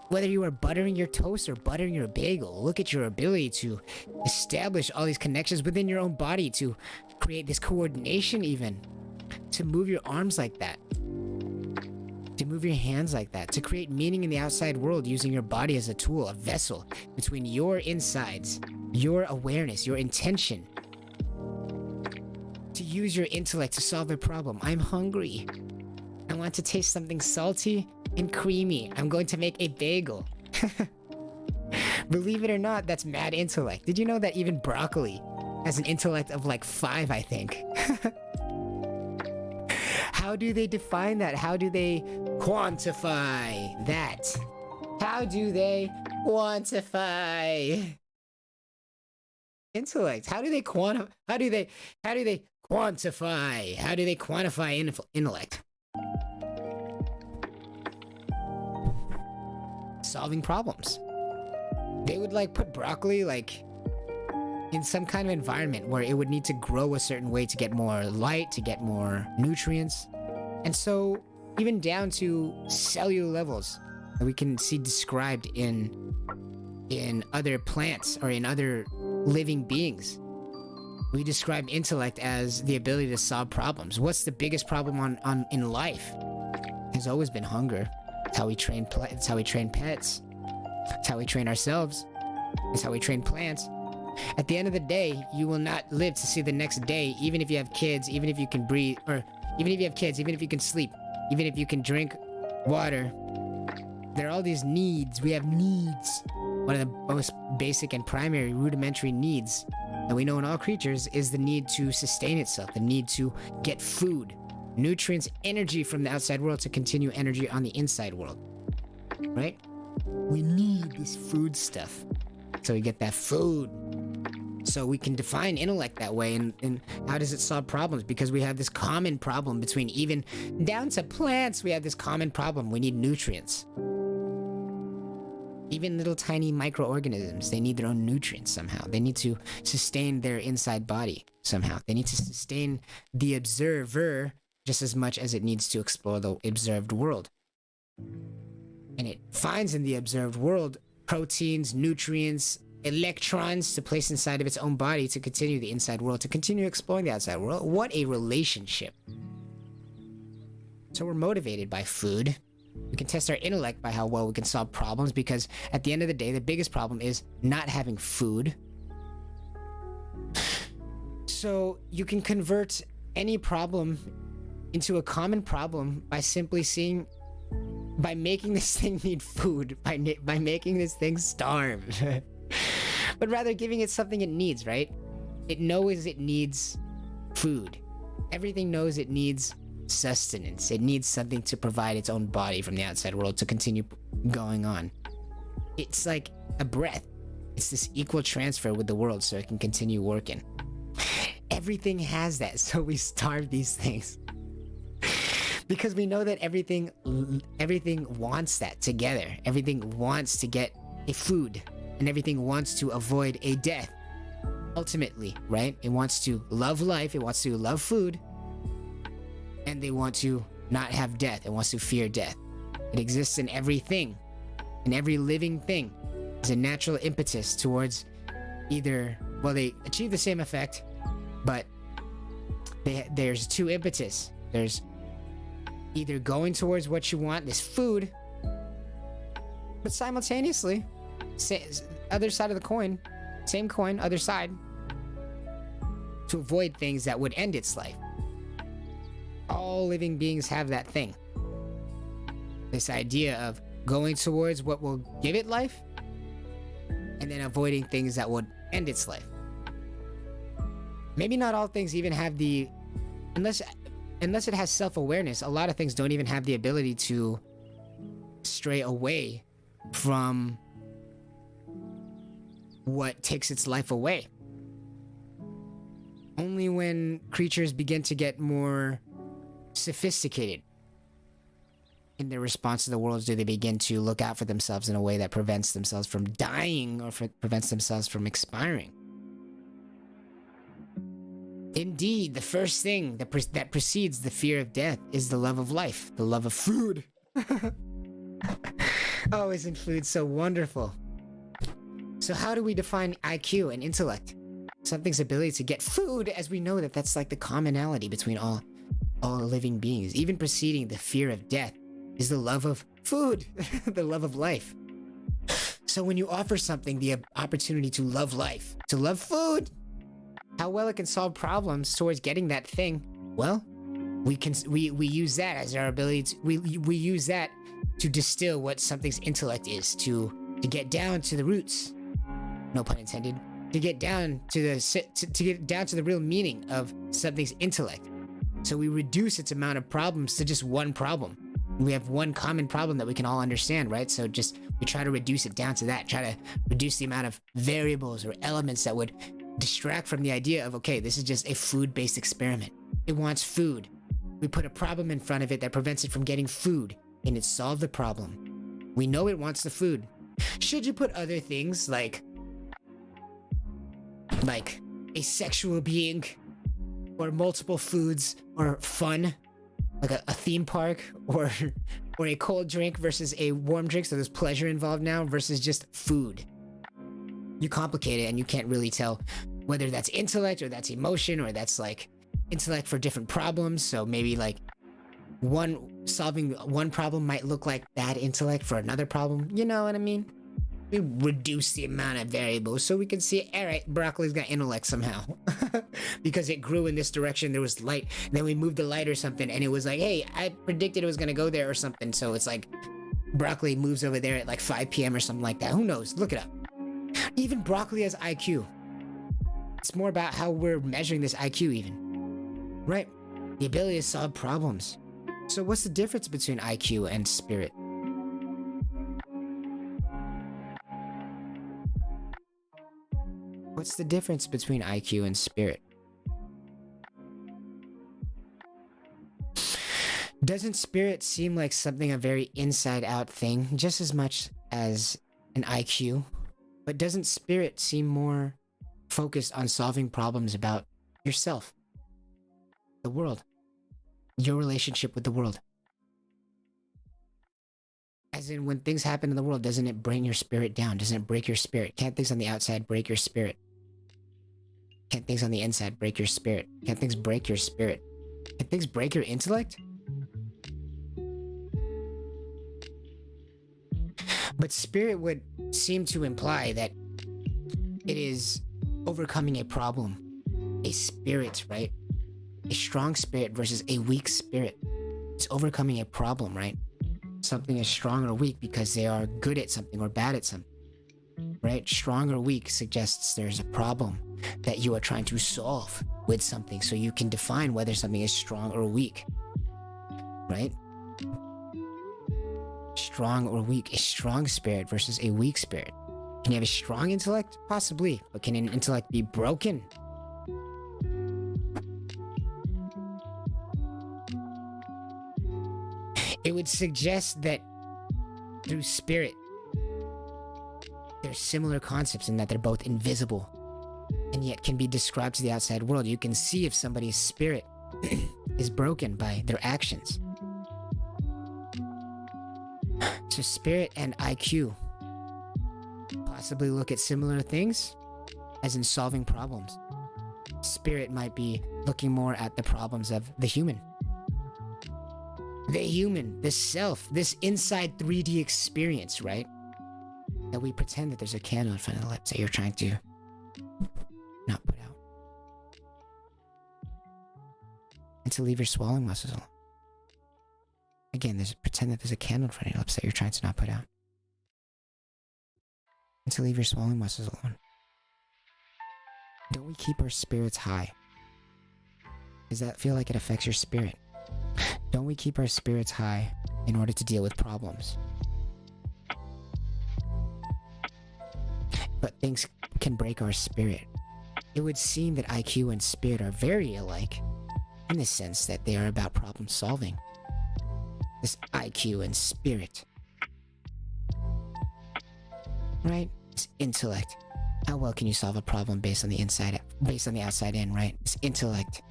Whether you are buttering your toast or buttering your bagel, look at your ability to establish all these connections within your own body, to create this coordination even, to move your arms like that, to move your hands like that, to create meaning in the outside world using your body as a tool, a vessel between your insides, your awareness, your intention. To use your intellect to solve a problem. I'm hungry. I want to taste something salty and creamy. I'm going to make a bagel. Believe it or not, that's mad intellect. Did you know that even broccoli has an intellect of like 5, I think? How do they define that? How do they quantify that? How do they quantify intellect? How do they quantify? How do they quantify? How do they quantify intellect? Solving problems. They would like put broccoli like in some kind of environment where it would need to grow a certain way to get more light, to get more nutrients. And so even down to cellular levels that we can see described in other plants or in other living beings. We describe intellect as the ability to solve problems. What's the biggest problem in life? Has always been hunger. It's how we train it's how we train pets. It's how we train ourselves. It's how we train plants. At the end of the day, you will not live to see the next day, even if you have kids, even if you can breathe, or even if you have kids, even if you can sleep, even if you can drink water. There are all these needs. We have needs. One of the most basic and primary rudimentary needs that we know in all creatures is the need to sustain itself, the need to get food, nutrients, energy from the outside world to continue energy on the inside world, right? We need this food stuff. So we get that food. So we can define intellect that way. And how does it solve problems? Because we have this common problem between even down to plants. We have this common problem. We need nutrients. Even little tiny microorganisms, they need their own nutrients somehow. They need to sustain their inside body somehow. They need to sustain the observer just as much as it needs to explore the observed world. And it finds in the observed world proteins, nutrients, electrons to place inside of its own body to continue the inside world, to continue exploring the outside world. What a relationship. So we're motivated by food. We can test our intellect by how well we can solve problems, because at the end of the day, the biggest problem is not having food. So you can convert any problem into a common problem by simply seeing, by making this thing need food, by making this thing starve. But rather giving it something it needs, right? It knows it needs food. Everything knows it needs sustenance. It needs something to provide its own body from the outside world to continue going on. It's like a breath. It's this equal transfer with the world so it can continue working. Everything has that, so we starve these things. Because we know that everything wants that together. Everything wants to get a food, and everything wants to avoid a death. Ultimately, right? It wants to love life, it wants to love food, and they want to not have death. It wants to fear death. It exists in everything. In every living thing. There's a natural impetus towards either, well, they achieve the same effect, but there's two impetus. There's either going towards what you want, this food, but simultaneously, other side of the coin, same coin, other side, to avoid things that would end its life. All living beings have that thing. This idea of going towards what will give it life, and then avoiding things that would end its life. Maybe not all things even have the, unless it has self-awareness, a lot of things don't even have the ability to stray away from what takes its life away. Only when creatures begin to get more sophisticated in their response to the world do they begin to look out for themselves in a way that prevents themselves from dying or prevents themselves from expiring. Indeed, the first thing that precedes the fear of death is the love of life, the love of food. Oh, isn't food so wonderful? So how do we define IQ and intellect? Something's ability to get food, as we know that that's like the commonality between all living beings. Even preceding the fear of death is the love of food, the love of life. So when you offer something the opportunity to love life, to love food, how well it can solve problems towards getting that thing, well, we use that as our ability to, we use that to distill what something's intellect is, to get down to the roots, no pun intended, to get down to the real meaning of something's intellect. So we reduce its amount of problems to just one problem. We have one common problem that we can all understand, right? So just we try to reduce it down to that, try to reduce the amount of variables or elements that would distract from the idea of, okay, this is just a food-based experiment. It wants food. We put a problem in front of it that prevents it from getting food, and it solved the problem. We know it wants the food. Should you put other things like a sexual being, or multiple foods, or fun, like a theme park, or a cold drink versus a warm drink, so there's pleasure involved now, versus just food. You complicate it and you can't really tell whether that's intellect or that's emotion or that's like intellect for different problems. So maybe like solving one problem might look like bad intellect for another problem. You know what I mean? We reduce the amount of variables so we can see, all right, broccoli's got intellect somehow. Because it grew in this direction, there was light, and then we moved the light or something, and it was like, hey, I predicted it was gonna go there or something, so it's like broccoli moves over there at like 5 p.m. or something like that. Who knows? Look it up. Even broccoli has IQ. It's more about how we're measuring this IQ even. Right? The ability to solve problems. So what's the difference between IQ and spirit? What's the difference between IQ and spirit? Doesn't spirit seem like something a very inside-out thing, just as much as an IQ? But doesn't spirit seem more focused on solving problems about yourself, the world, your relationship with the world? As in, when things happen in the world, doesn't it bring your spirit down? Doesn't it break your spirit? Can't things on the outside break your spirit? Can't things on the inside break your spirit? Can't things break your spirit? Can things break your intellect? But spirit would seem to imply that it is overcoming a problem. A spirit, right? A strong spirit versus a weak spirit. It's overcoming a problem, right? Something is strong or weak because they are good at something or bad at something, right? Strong or weak suggests there's a problem that you are trying to solve with something, so you can define whether something is strong or weak, right? Strong or weak. A strong spirit versus a weak spirit. Can you have a strong intellect? Possibly. But can an intellect be broken? It would suggest that through spirit, there's similar concepts in that they're both invisible and yet can be described to the outside world. You can see if somebody's spirit is broken by their actions. So spirit and IQ possibly look at similar things, as in solving problems. Spirit might be looking more at the problems of the human. The human, the self, this inside 3D experience, right? That we pretend that there's a candle in front of the lips that you're trying to not put out. And to leave your swallowing muscles alone. Again, pretend that there's a candle in front of your lips that you're trying to not put out. And to leave your swallowing muscles alone. Don't we keep our spirits high? Does that feel like it affects your spirit? Don't we keep our spirits high in order to deal with problems? But things can break our spirit. It would seem that IQ and spirit are very alike, in the sense that they are about problem solving. This IQ and spirit. Right? It's intellect. How well can you solve a problem based on the inside based on the outside in, right? It's intellect.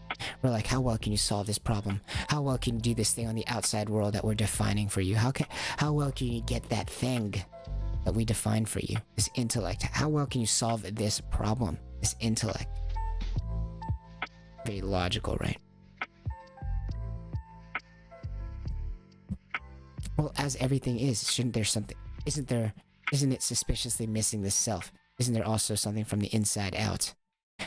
We're like, how well can you solve this problem? How well can you do this thing on the outside world that we're defining for you? How well can you get that thing that we define for you? This intellect. How well can you solve this problem? This intellect. Very logical, right? Well, as everything is, shouldn't there something? Isn't it suspiciously missing the self? Isn't there also something from the inside out?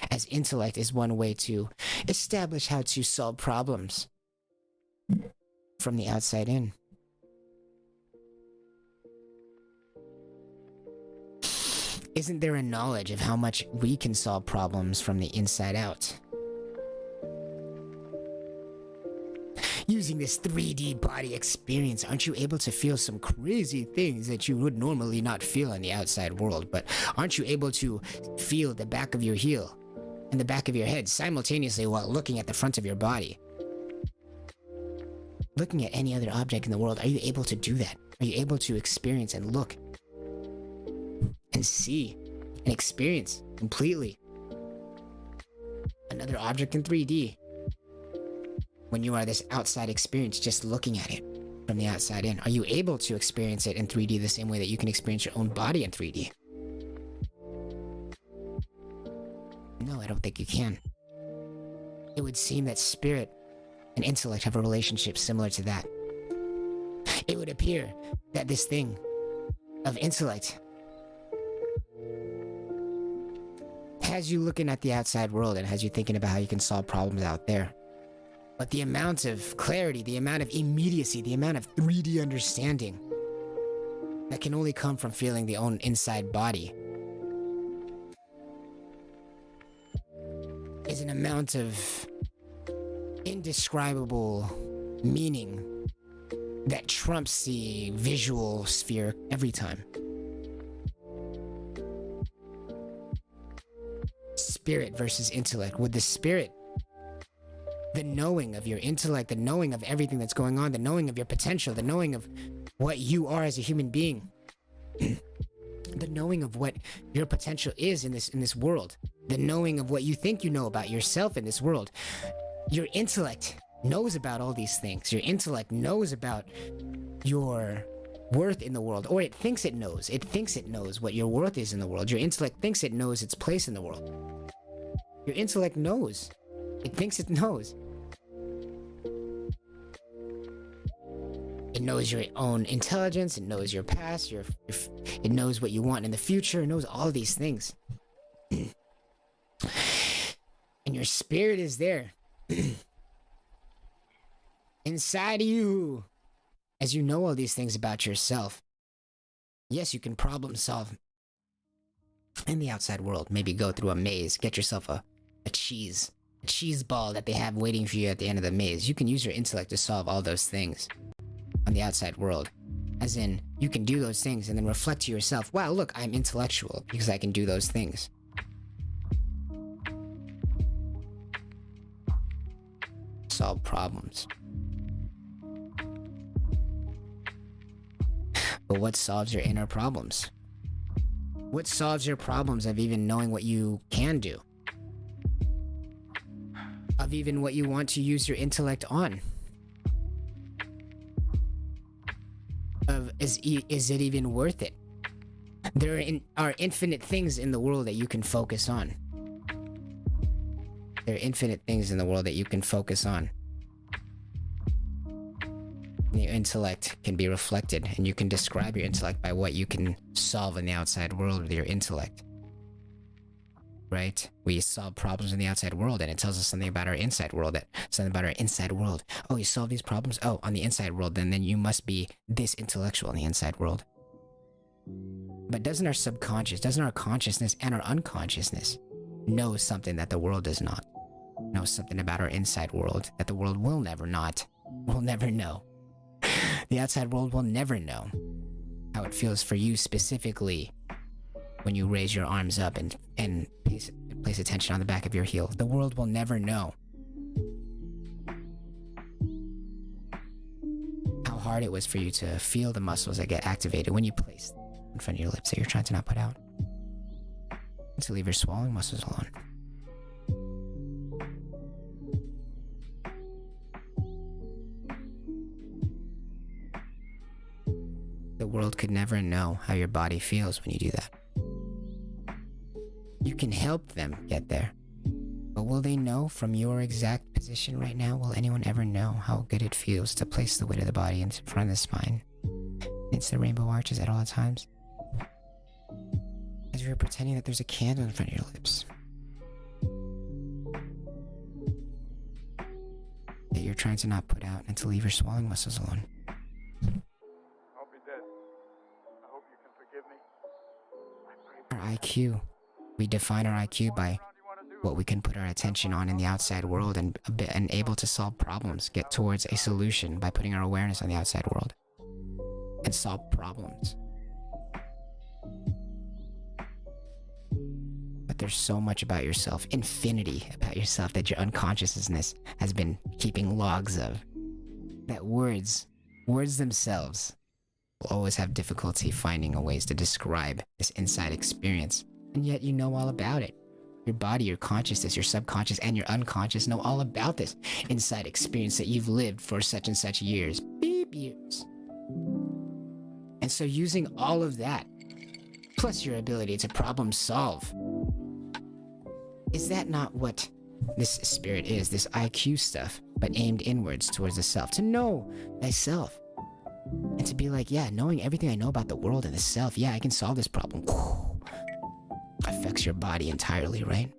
As intellect is one way to establish how to solve problems from the outside in. Isn't there a knowledge of how much we can solve problems from the inside out? Using this 3D body experience, aren't you able to feel some crazy things that you would normally not feel in the outside world? But aren't you able to feel the back of your heel and the back of your head simultaneously while looking at the front of your body? Looking at any other object in the world, are you able to do that? Are you able to experience and look and see and experience completely another object in 3D? When you are this outside experience, just looking at it from the outside in, are you able to experience it in 3D the same way that you can experience your own body in 3D? No, I don't think you can. It would seem that spirit and intellect have a relationship similar to that. It would appear that this thing of intellect has you looking at the outside world and has you thinking about how you can solve problems out there. But the amount of clarity, the amount of immediacy, the amount of 3D understanding that can only come from feeling the own inside body is an amount of indescribable meaning that trumps the visual sphere every time. Spirit versus intellect. Would the spirit, the knowing of your intellect, the knowing of everything that's going on, the knowing of your potential, the knowing of what you are as a human being, the knowing of what your potential is in this world, the knowing of what you think you know about yourself in this world. Your intellect knows about all these things. Your intellect knows about your worth in the world, or it thinks it knows. It thinks it knows what your worth is in the world. Your intellect thinks it knows its place in the world. Your intellect knows. It thinks it knows. It knows your own intelligence. It knows your past. It knows what you want in the future. It knows all these things. And your spirit is there. Inside of you. As you know all these things about yourself. Yes, you can problem solve in the outside world. Maybe go through a maze. Get yourself a cheese ball that they have waiting for you at the end of the maze. You can use your intellect to solve all those things on the outside world. As in, you can do those things and then reflect to yourself, wow, look, I'm intellectual because I can do those things. Solve problems. But what solves your inner problems? What solves your problems of even knowing what you can do? Of even what you want to use your intellect on? Of is it even worth it? There are infinite things in the world that you can focus on. There are infinite things in the world that you can focus on. Your intellect can be reflected, and you can describe your intellect by what you can solve in the outside world with your intellect. Right? We solve problems in the outside world, and it tells us something about our inside world. Oh, you solve these problems? Oh, on the inside world, then you must be this intellectual in the inside world. But doesn't our subconscious, doesn't our consciousness and our unconsciousness know something that the world does not? Know something about our inside world that the world will never know. The outside world will never know how it feels for you specifically when you raise your arms up and place attention on the back of your heel. The world will never know how hard it was for you to feel the muscles that get activated when you place in front of your lips that you're trying to not put out. To leave your swallowing muscles alone. The world could never know how your body feels when you do that. You can help them get there. But will they know from your exact position right now? Will anyone ever know how good it feels to place the weight of the body in front of the spine? It's the rainbow arches at all times. As you're pretending that there's a candle in front of your lips. That you're trying to not put out and to leave your swallowing muscles alone. I'll be dead. I hope you can forgive me. Our IQ. We define our IQ by what we can put our attention on in the outside world and able to solve problems, get towards a solution by putting our awareness on the outside world and solve problems. But there's so much about yourself, infinity about yourself, that your unconsciousness has been keeping logs of. That words themselves will always have difficulty finding a ways to describe this inside experience, and yet you know all about it. Your body, your consciousness, your subconscious, and your unconscious know all about this inside experience that you've lived for such and such years. Beep years. And so using all of that, plus your ability to problem solve, is that not what this spirit is, this IQ stuff, but aimed inwards towards the self? To know thyself. And to be like, yeah, knowing everything I know about the world and the self, yeah, I can solve this problem. Affects your body entirely, right?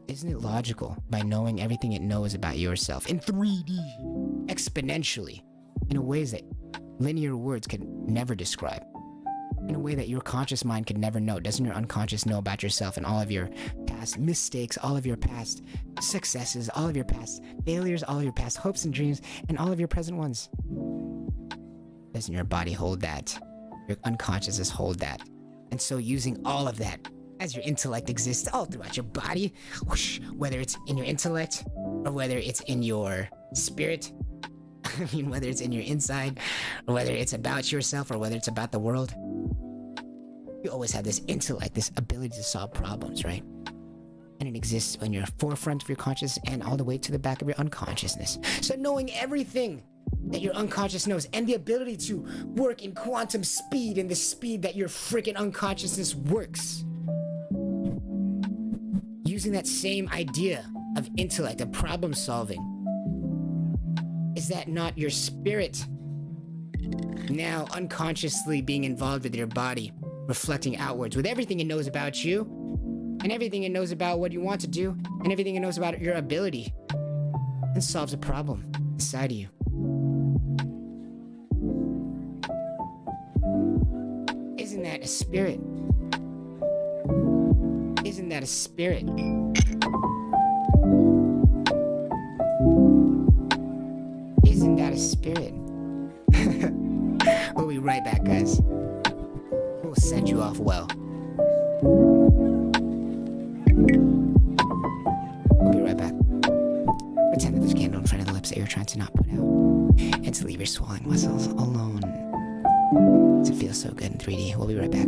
Isn't it logical, by knowing everything it knows about yourself in 3D, exponentially, in a ways that linear words could never describe, in a way that your conscious mind could never know? Doesn't your unconscious know about yourself and all of your past mistakes, all of your past successes, all of your past failures, all of your past hopes and dreams, and all of your present ones? Doesn't your body hold that? Your unconsciousness hold that. And so using all of that as your intellect exists all throughout your body, whoosh, whether it's in your intellect or whether it's in your spirit, I mean, whether it's in your inside, or whether it's about yourself or whether it's about the world, you always have this intellect, this ability to solve problems, right? And it exists in your forefront of your consciousness and all the way to the back of your unconsciousness. So knowing everything that your unconscious knows, and the ability to work in quantum speed, in the speed that your freaking unconsciousness works. Using that same idea of intellect, of problem solving. Is that not your spirit now unconsciously being involved with your body, reflecting outwards with everything it knows about you, and everything it knows about what you want to do, and everything it knows about your ability, and solves a problem inside of you? Isn't that a spirit? Isn't that a spirit? Isn't that a spirit? We'll be right back, guys. We'll send you off well. We'll be right back. Pretend that there's a candle in front of the lips that you're trying to not put out, and to leave your swallowing muscles alone. It feels so good in 3D. We'll be right back.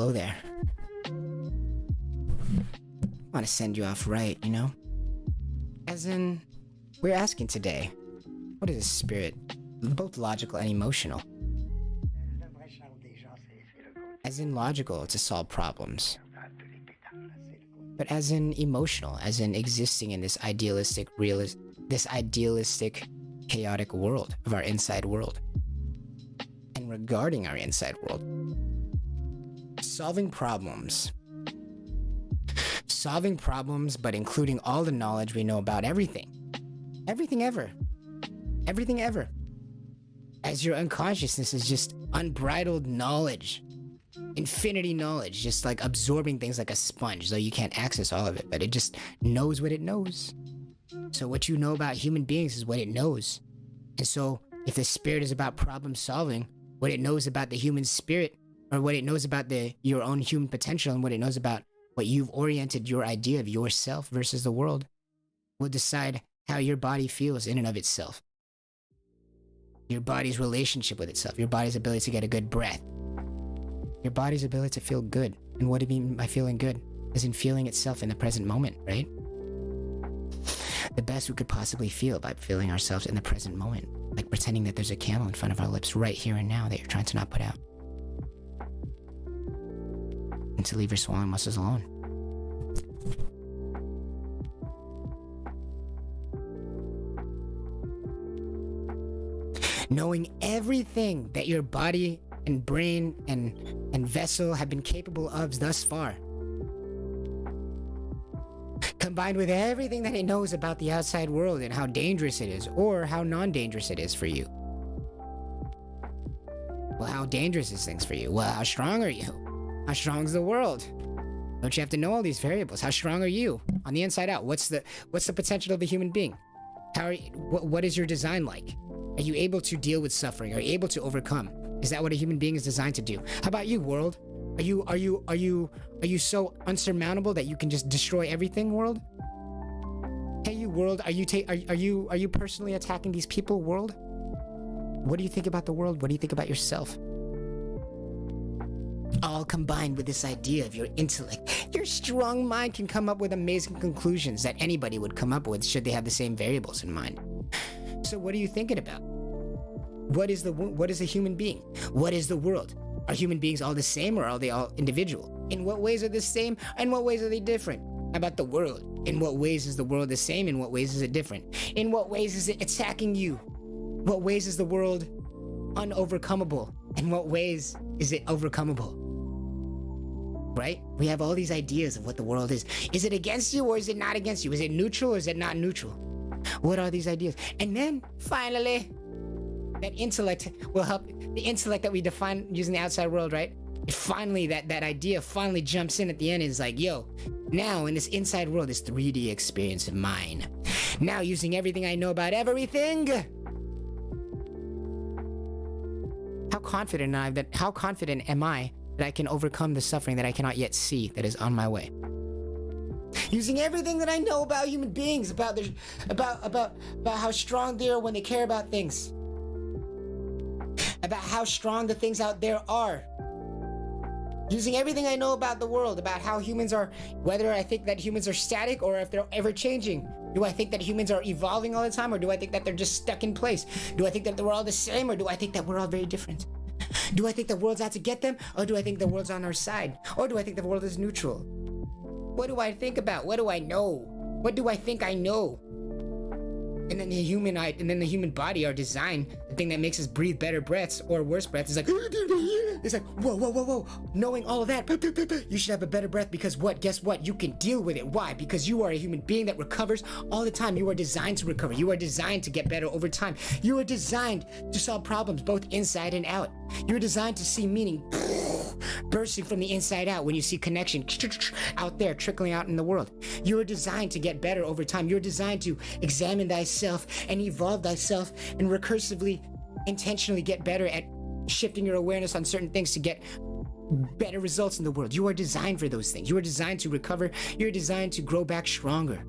below there. I want to send you off right, you know? As in, we're asking today, what is a spirit? Both logical and emotional. As in logical, to solve problems. But as in emotional, as in existing in this idealistic, chaotic world of our inside world. And regarding our inside world. Solving problems, but including all the knowledge we know about everything. Everything ever. As your unconsciousness is just unbridled knowledge. Infinity knowledge, just like absorbing things like a sponge, though you can't access all of it, but it just knows what it knows. So what you know about human beings is what it knows. And so if the spirit is about problem solving, what it knows about the human spirit, or what it knows about your own human potential, and what it knows about what you've oriented your idea of yourself versus the world, will decide how your body feels in and of itself. Your body's relationship with itself, your body's ability to get a good breath, your body's ability to feel good. And what do you mean by feeling good? As in feeling itself in the present moment, right? The best we could possibly feel by feeling ourselves in the present moment, like pretending that there's a candle in front of our lips right here and now that you're trying to not put out. And to leave your swallowing muscles alone. Knowing everything that your body and brain and vessel have been capable of thus far. Combined with everything that it knows about the outside world and how dangerous it is, or how non-dangerous it is for you. Well, how dangerous is things for you? Well, how strong are you? How strong is the world? Don't you have to know all these variables? How strong are you on the inside out? What's the potential of a human being? What is your design like? Are you able to deal with suffering? Are you able to overcome? Is that what a human being is designed to do? How about you, world? Are you so unsurmountable that you can just destroy everything, world? Hey, you world, are you personally attacking these people, world? What do you think about the world? What do you think about yourself? All combined with this idea of your intellect. Your strong mind can come up with amazing conclusions that anybody would come up with should they have the same variables in mind. So what are you thinking about? What is a human being? What is the world? Are human beings all the same, or are they all individual? In what ways are they the same? In what ways are they different? How about the world? In what ways is the world the same? In what ways is it different? In what ways is it attacking you? What ways is the world unovercomable? In what ways is it overcomable? Right? We have all these ideas of what the world is. Is it against you, or is it not against you? Is it neutral, or is it not neutral? What are these ideas? And then, finally, that intellect will help. The intellect that we define using the outside world, right? Finally, that idea finally jumps in at the end and is like, yo, now in this inside world, this 3D experience of mine. Now using everything I know about everything. How confident am I that I can overcome the suffering that I cannot yet see that is on my way? Using everything that I know about human beings, about how strong they are when they care about things. About how strong the things out there are. Using everything I know about the world, about how humans are, whether I think that humans are static or if they're ever changing. Do I think that humans are evolving all the time, or do I think that they're just stuck in place? Do I think that we're all the same, or do I think that we're all very different? Do I think the world's out to get them, or do I think the world's on our side? Or do I think the world is neutral? What do I think about? What do I know? What do I think I know? And then the human body, our design, the thing that makes us breathe better breaths or worse breaths, is like, whoa. Knowing all of that, you should have a better breath because what? Guess what? You can deal with it. Why? Because you are a human being that recovers all the time. You are designed to recover. You are designed to get better over time. You are designed to solve problems both inside and out. You're designed to see meaning bursting from the inside out when you see connection out there trickling out in the world. You are designed to get better over time. You're designed to examine thyself and evolve thyself and recursively, intentionally get better at shifting your awareness on certain things to get better results in the world. You are designed for those things. You are designed to recover. You're designed to grow back stronger.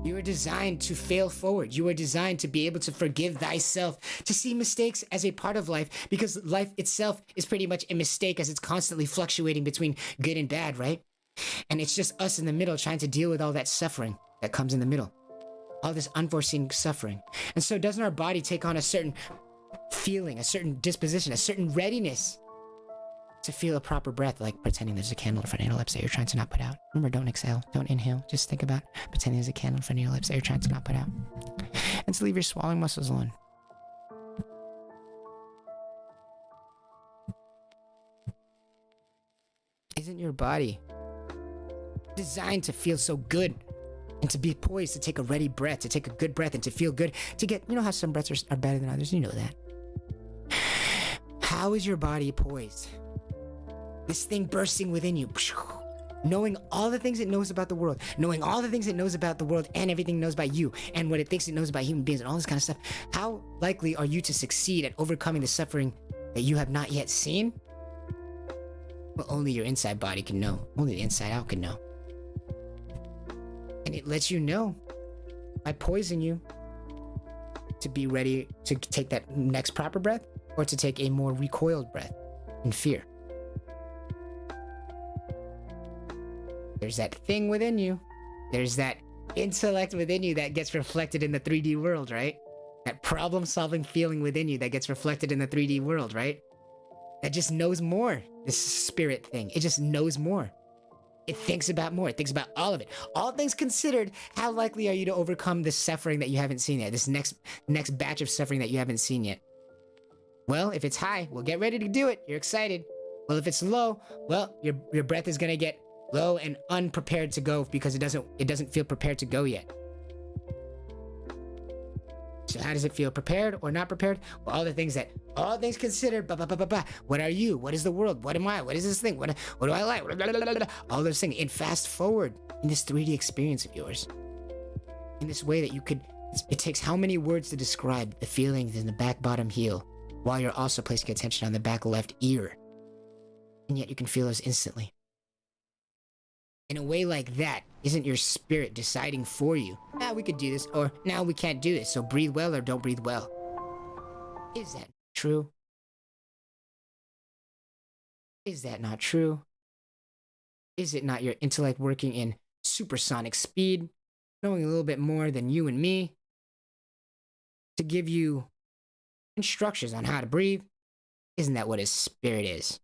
You are designed to fail forward. You are designed to be able to forgive thyself, to see mistakes as a part of life, because life itself is pretty much a mistake as it's constantly fluctuating between good and bad, right? And it's just us in the middle trying to deal with all that suffering that comes in the middle. All this unforeseen suffering. And so doesn't our body take on a certain feeling, a certain disposition, a certain readiness to feel a proper breath, like pretending there's a candle in front of your lips that you're trying to not put out. Remember, don't exhale, don't inhale. Just think about pretending there's a candle in front of your lips that you're trying to not put out. And to leave your swallowing muscles alone. Isn't your body designed to feel so good and to be poised to take a ready breath, to take a good breath and to feel good, to get, you know how some breaths are better than others? You know that. How is your body poised? This thing bursting within you, knowing all the things it knows about the world, knowing all the things it knows about the world and everything it knows about you and what it thinks it knows about human beings and all this kind of stuff. How likely are you to succeed at overcoming the suffering that you have not yet seen? Well, only your inside body can know. Only the inside out can know. And it lets you know by poising you to be ready to take that next proper breath or to take a more recoiled breath in fear. There's that thing within you. There's that intellect within you that gets reflected in the 3D world, right? That problem-solving feeling within you that gets reflected in the 3D world, right? That just knows more. This spirit thing. It just knows more. It thinks about more. It thinks about all of it. All things considered, how likely are you to overcome this suffering that you haven't seen yet? This next batch of suffering that you haven't seen yet? Well, if it's high, well, get ready to do it. You're excited. Well, if it's low, well, your breath is gonna get low and unprepared to go because it doesn't feel prepared to go yet. So how does it feel? Prepared or not prepared? Well, all things considered, what are you? What is the world? What am I? What is this thing? What do I like? All those things. And fast forward in this 3D experience of yours. In this way that it takes how many words to describe the feelings in the back bottom heel while you're also placing attention on the back left ear. And yet you can feel those instantly. In a way like that, isn't your spirit deciding for you? Now we could do this, or now we can't do this, so breathe well or don't breathe well. Is that true? Is that not true? Is it not your intellect working in supersonic speed, knowing a little bit more than you and me, to give you instructions on how to breathe? Isn't that what his spirit is?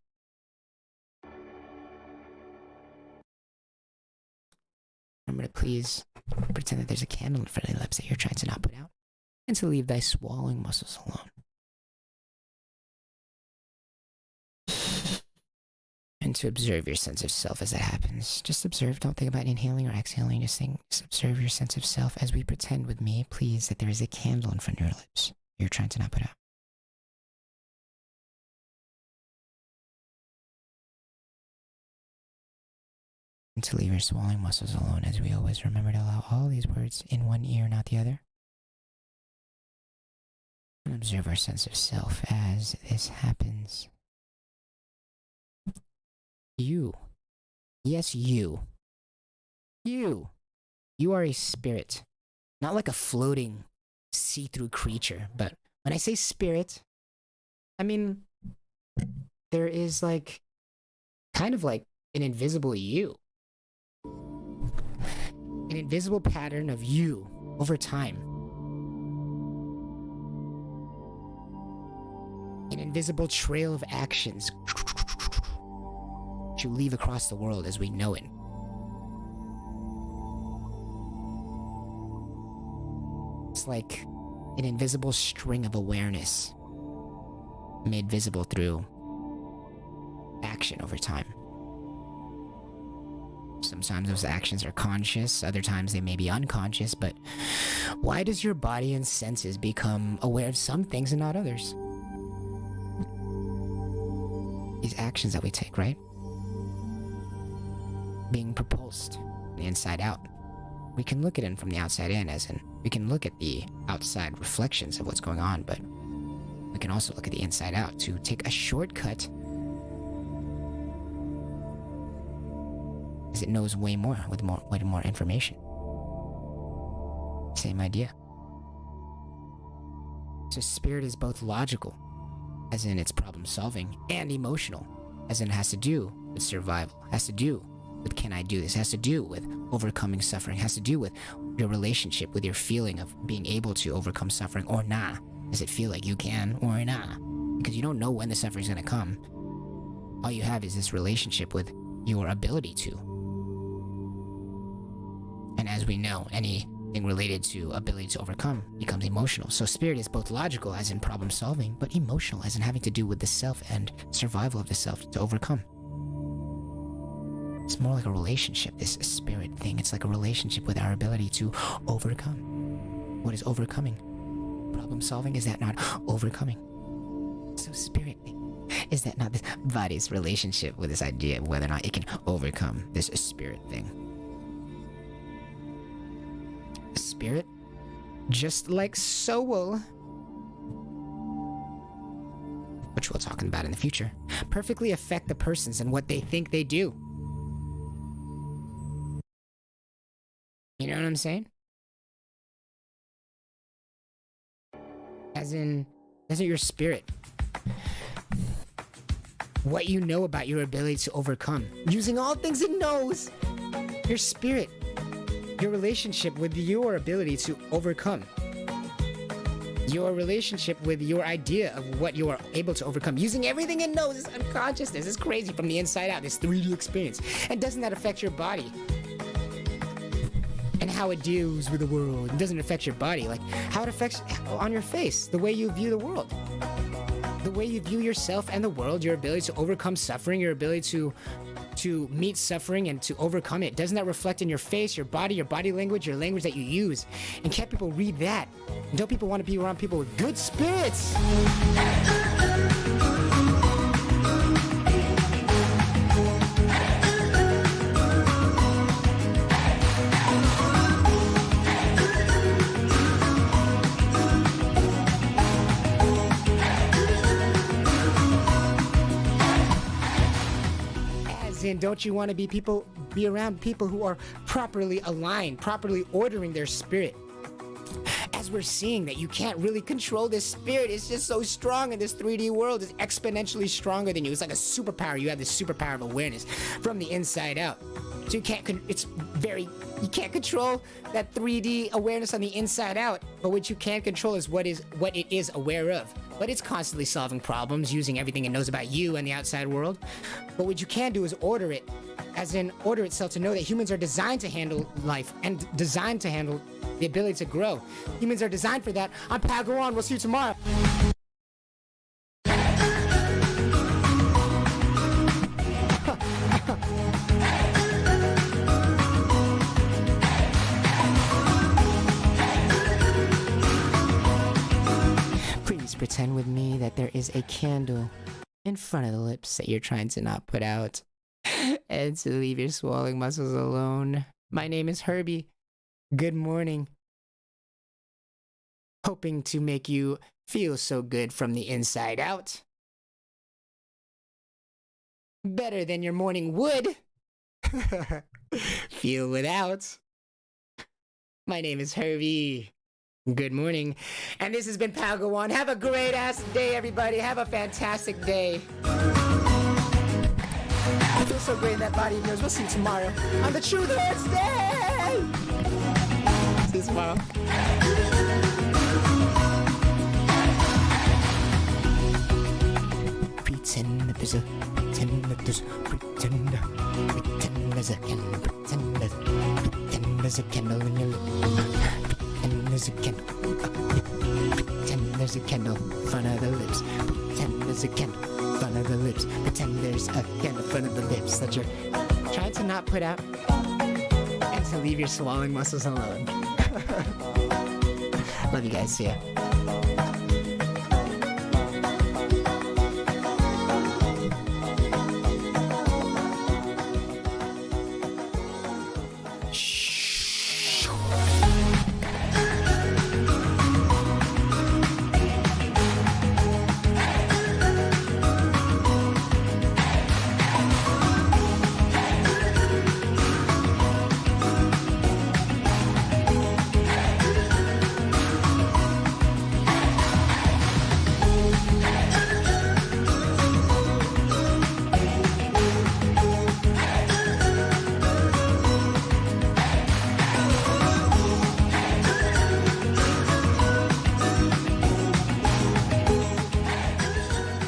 Remember to please pretend that there's a candle in front of your lips that you're trying to not put out, and to leave thy swallowing muscles alone. And to observe your sense of self as that happens. Just observe, don't think about inhaling or exhaling, just observe your sense of self as we pretend with me, please, that there is a candle in front of your lips you're trying to not put out. And to leave your swallowing muscles alone, as we always remember to allow all these words in one ear, not the other. And observe our sense of self as this happens. You. Yes, you. You. You are a spirit. Not like a floating, see-through creature, but when I say spirit, I mean, there is kind of like an invisible you. An invisible pattern of you over time. An invisible trail of actions you leave across the world as we know it. It's like an invisible string of awareness made visible through action over time. Sometimes those actions are conscious, other times they may be unconscious, but why does your body and senses become aware of some things and not others? These actions that we take, right? Being propulsed from the inside out. We can look at it from the outside in, as in, we can look at the outside reflections of what's going on, but we can also look at the inside out to take a shortcut. It knows way more with way more information. same idea. So spirit is both logical, as in it's problem solving, and emotional, as in it has to do with survival, has to do with can I do this, has to do with overcoming suffering, has to do with your relationship with your feeling of being able to overcome suffering or nah. Does it feel like you can or nah? Because you don't know when the suffering's gonna come. All you have is this relationship with your ability to. And as we know, anything related to ability to overcome becomes emotional. So spirit is both logical, as in problem solving, but emotional, as in having to do with the self and survival of the self to overcome. It's more like a relationship, this spirit thing. It's like a relationship with our ability to overcome. What is overcoming? Problem solving? Is that not overcoming? So spirit, is that not this body's relationship with this idea of whether or not it can overcome this spirit thing? Spirit, just like soul, which we'll talk about in the future, perfectly affect the persons and what they think they do. You know what I'm saying? As in your spirit. What you know about your ability to overcome. Using all things it knows. Your spirit. Your relationship with your ability to overcome. Your relationship with your idea of what you are able to overcome. Using everything it knows. This unconsciousness. It's crazy from the inside out. This 3D experience. And doesn't that affect your body? And how it deals with the world. It doesn't affect your body. Like how it affects on your face. The way you view the world. The way you view yourself and the world. Your ability to overcome suffering. Your ability to meet suffering and to overcome it. Doesn't that reflect in your face, your body language, your language that you use? And can't people read that? And don't people want to be around people with good spirits? And don't you want to be around people who are properly aligned, properly ordering their spirit? As we're seeing that you can't really control this spirit, it's just so strong in this 3D world. It's exponentially stronger than you. It's like a superpower. You have this superpower of awareness from the inside out. So you can't control that 3D awareness on the inside out, but what you can control is what it is aware of. But it's constantly solving problems, using everything it knows about you and the outside world. But what you can do is order it, as in order itself to know that humans are designed to handle life and designed to handle the ability to grow. Humans are designed for that. I'm Pagawan. We'll see you tomorrow. Pretend with me that there is a candle in front of the lips that you're trying to not put out and to leave your swallowing muscles alone. My name is Herbie. Good morning. Hoping to make you feel so good from the inside out. Better than your morning would. Feel without. My name is Herbie. Good morning. And this has been Pagawan. Have a great ass day, everybody. Have a fantastic day. I feel so great in that body of yours. We'll see you tomorrow on the Truth Hurts Day. See you tomorrow. Pretend that there's a candle in your lip. Pretend there's a candle. Pretend there's a candle in front of the lips. Pretend there's a candle in front of the lips. Pretend there's a candle in front of the lips that you're trying to not put out and to leave your swallowing muscles alone. Love you guys. See ya.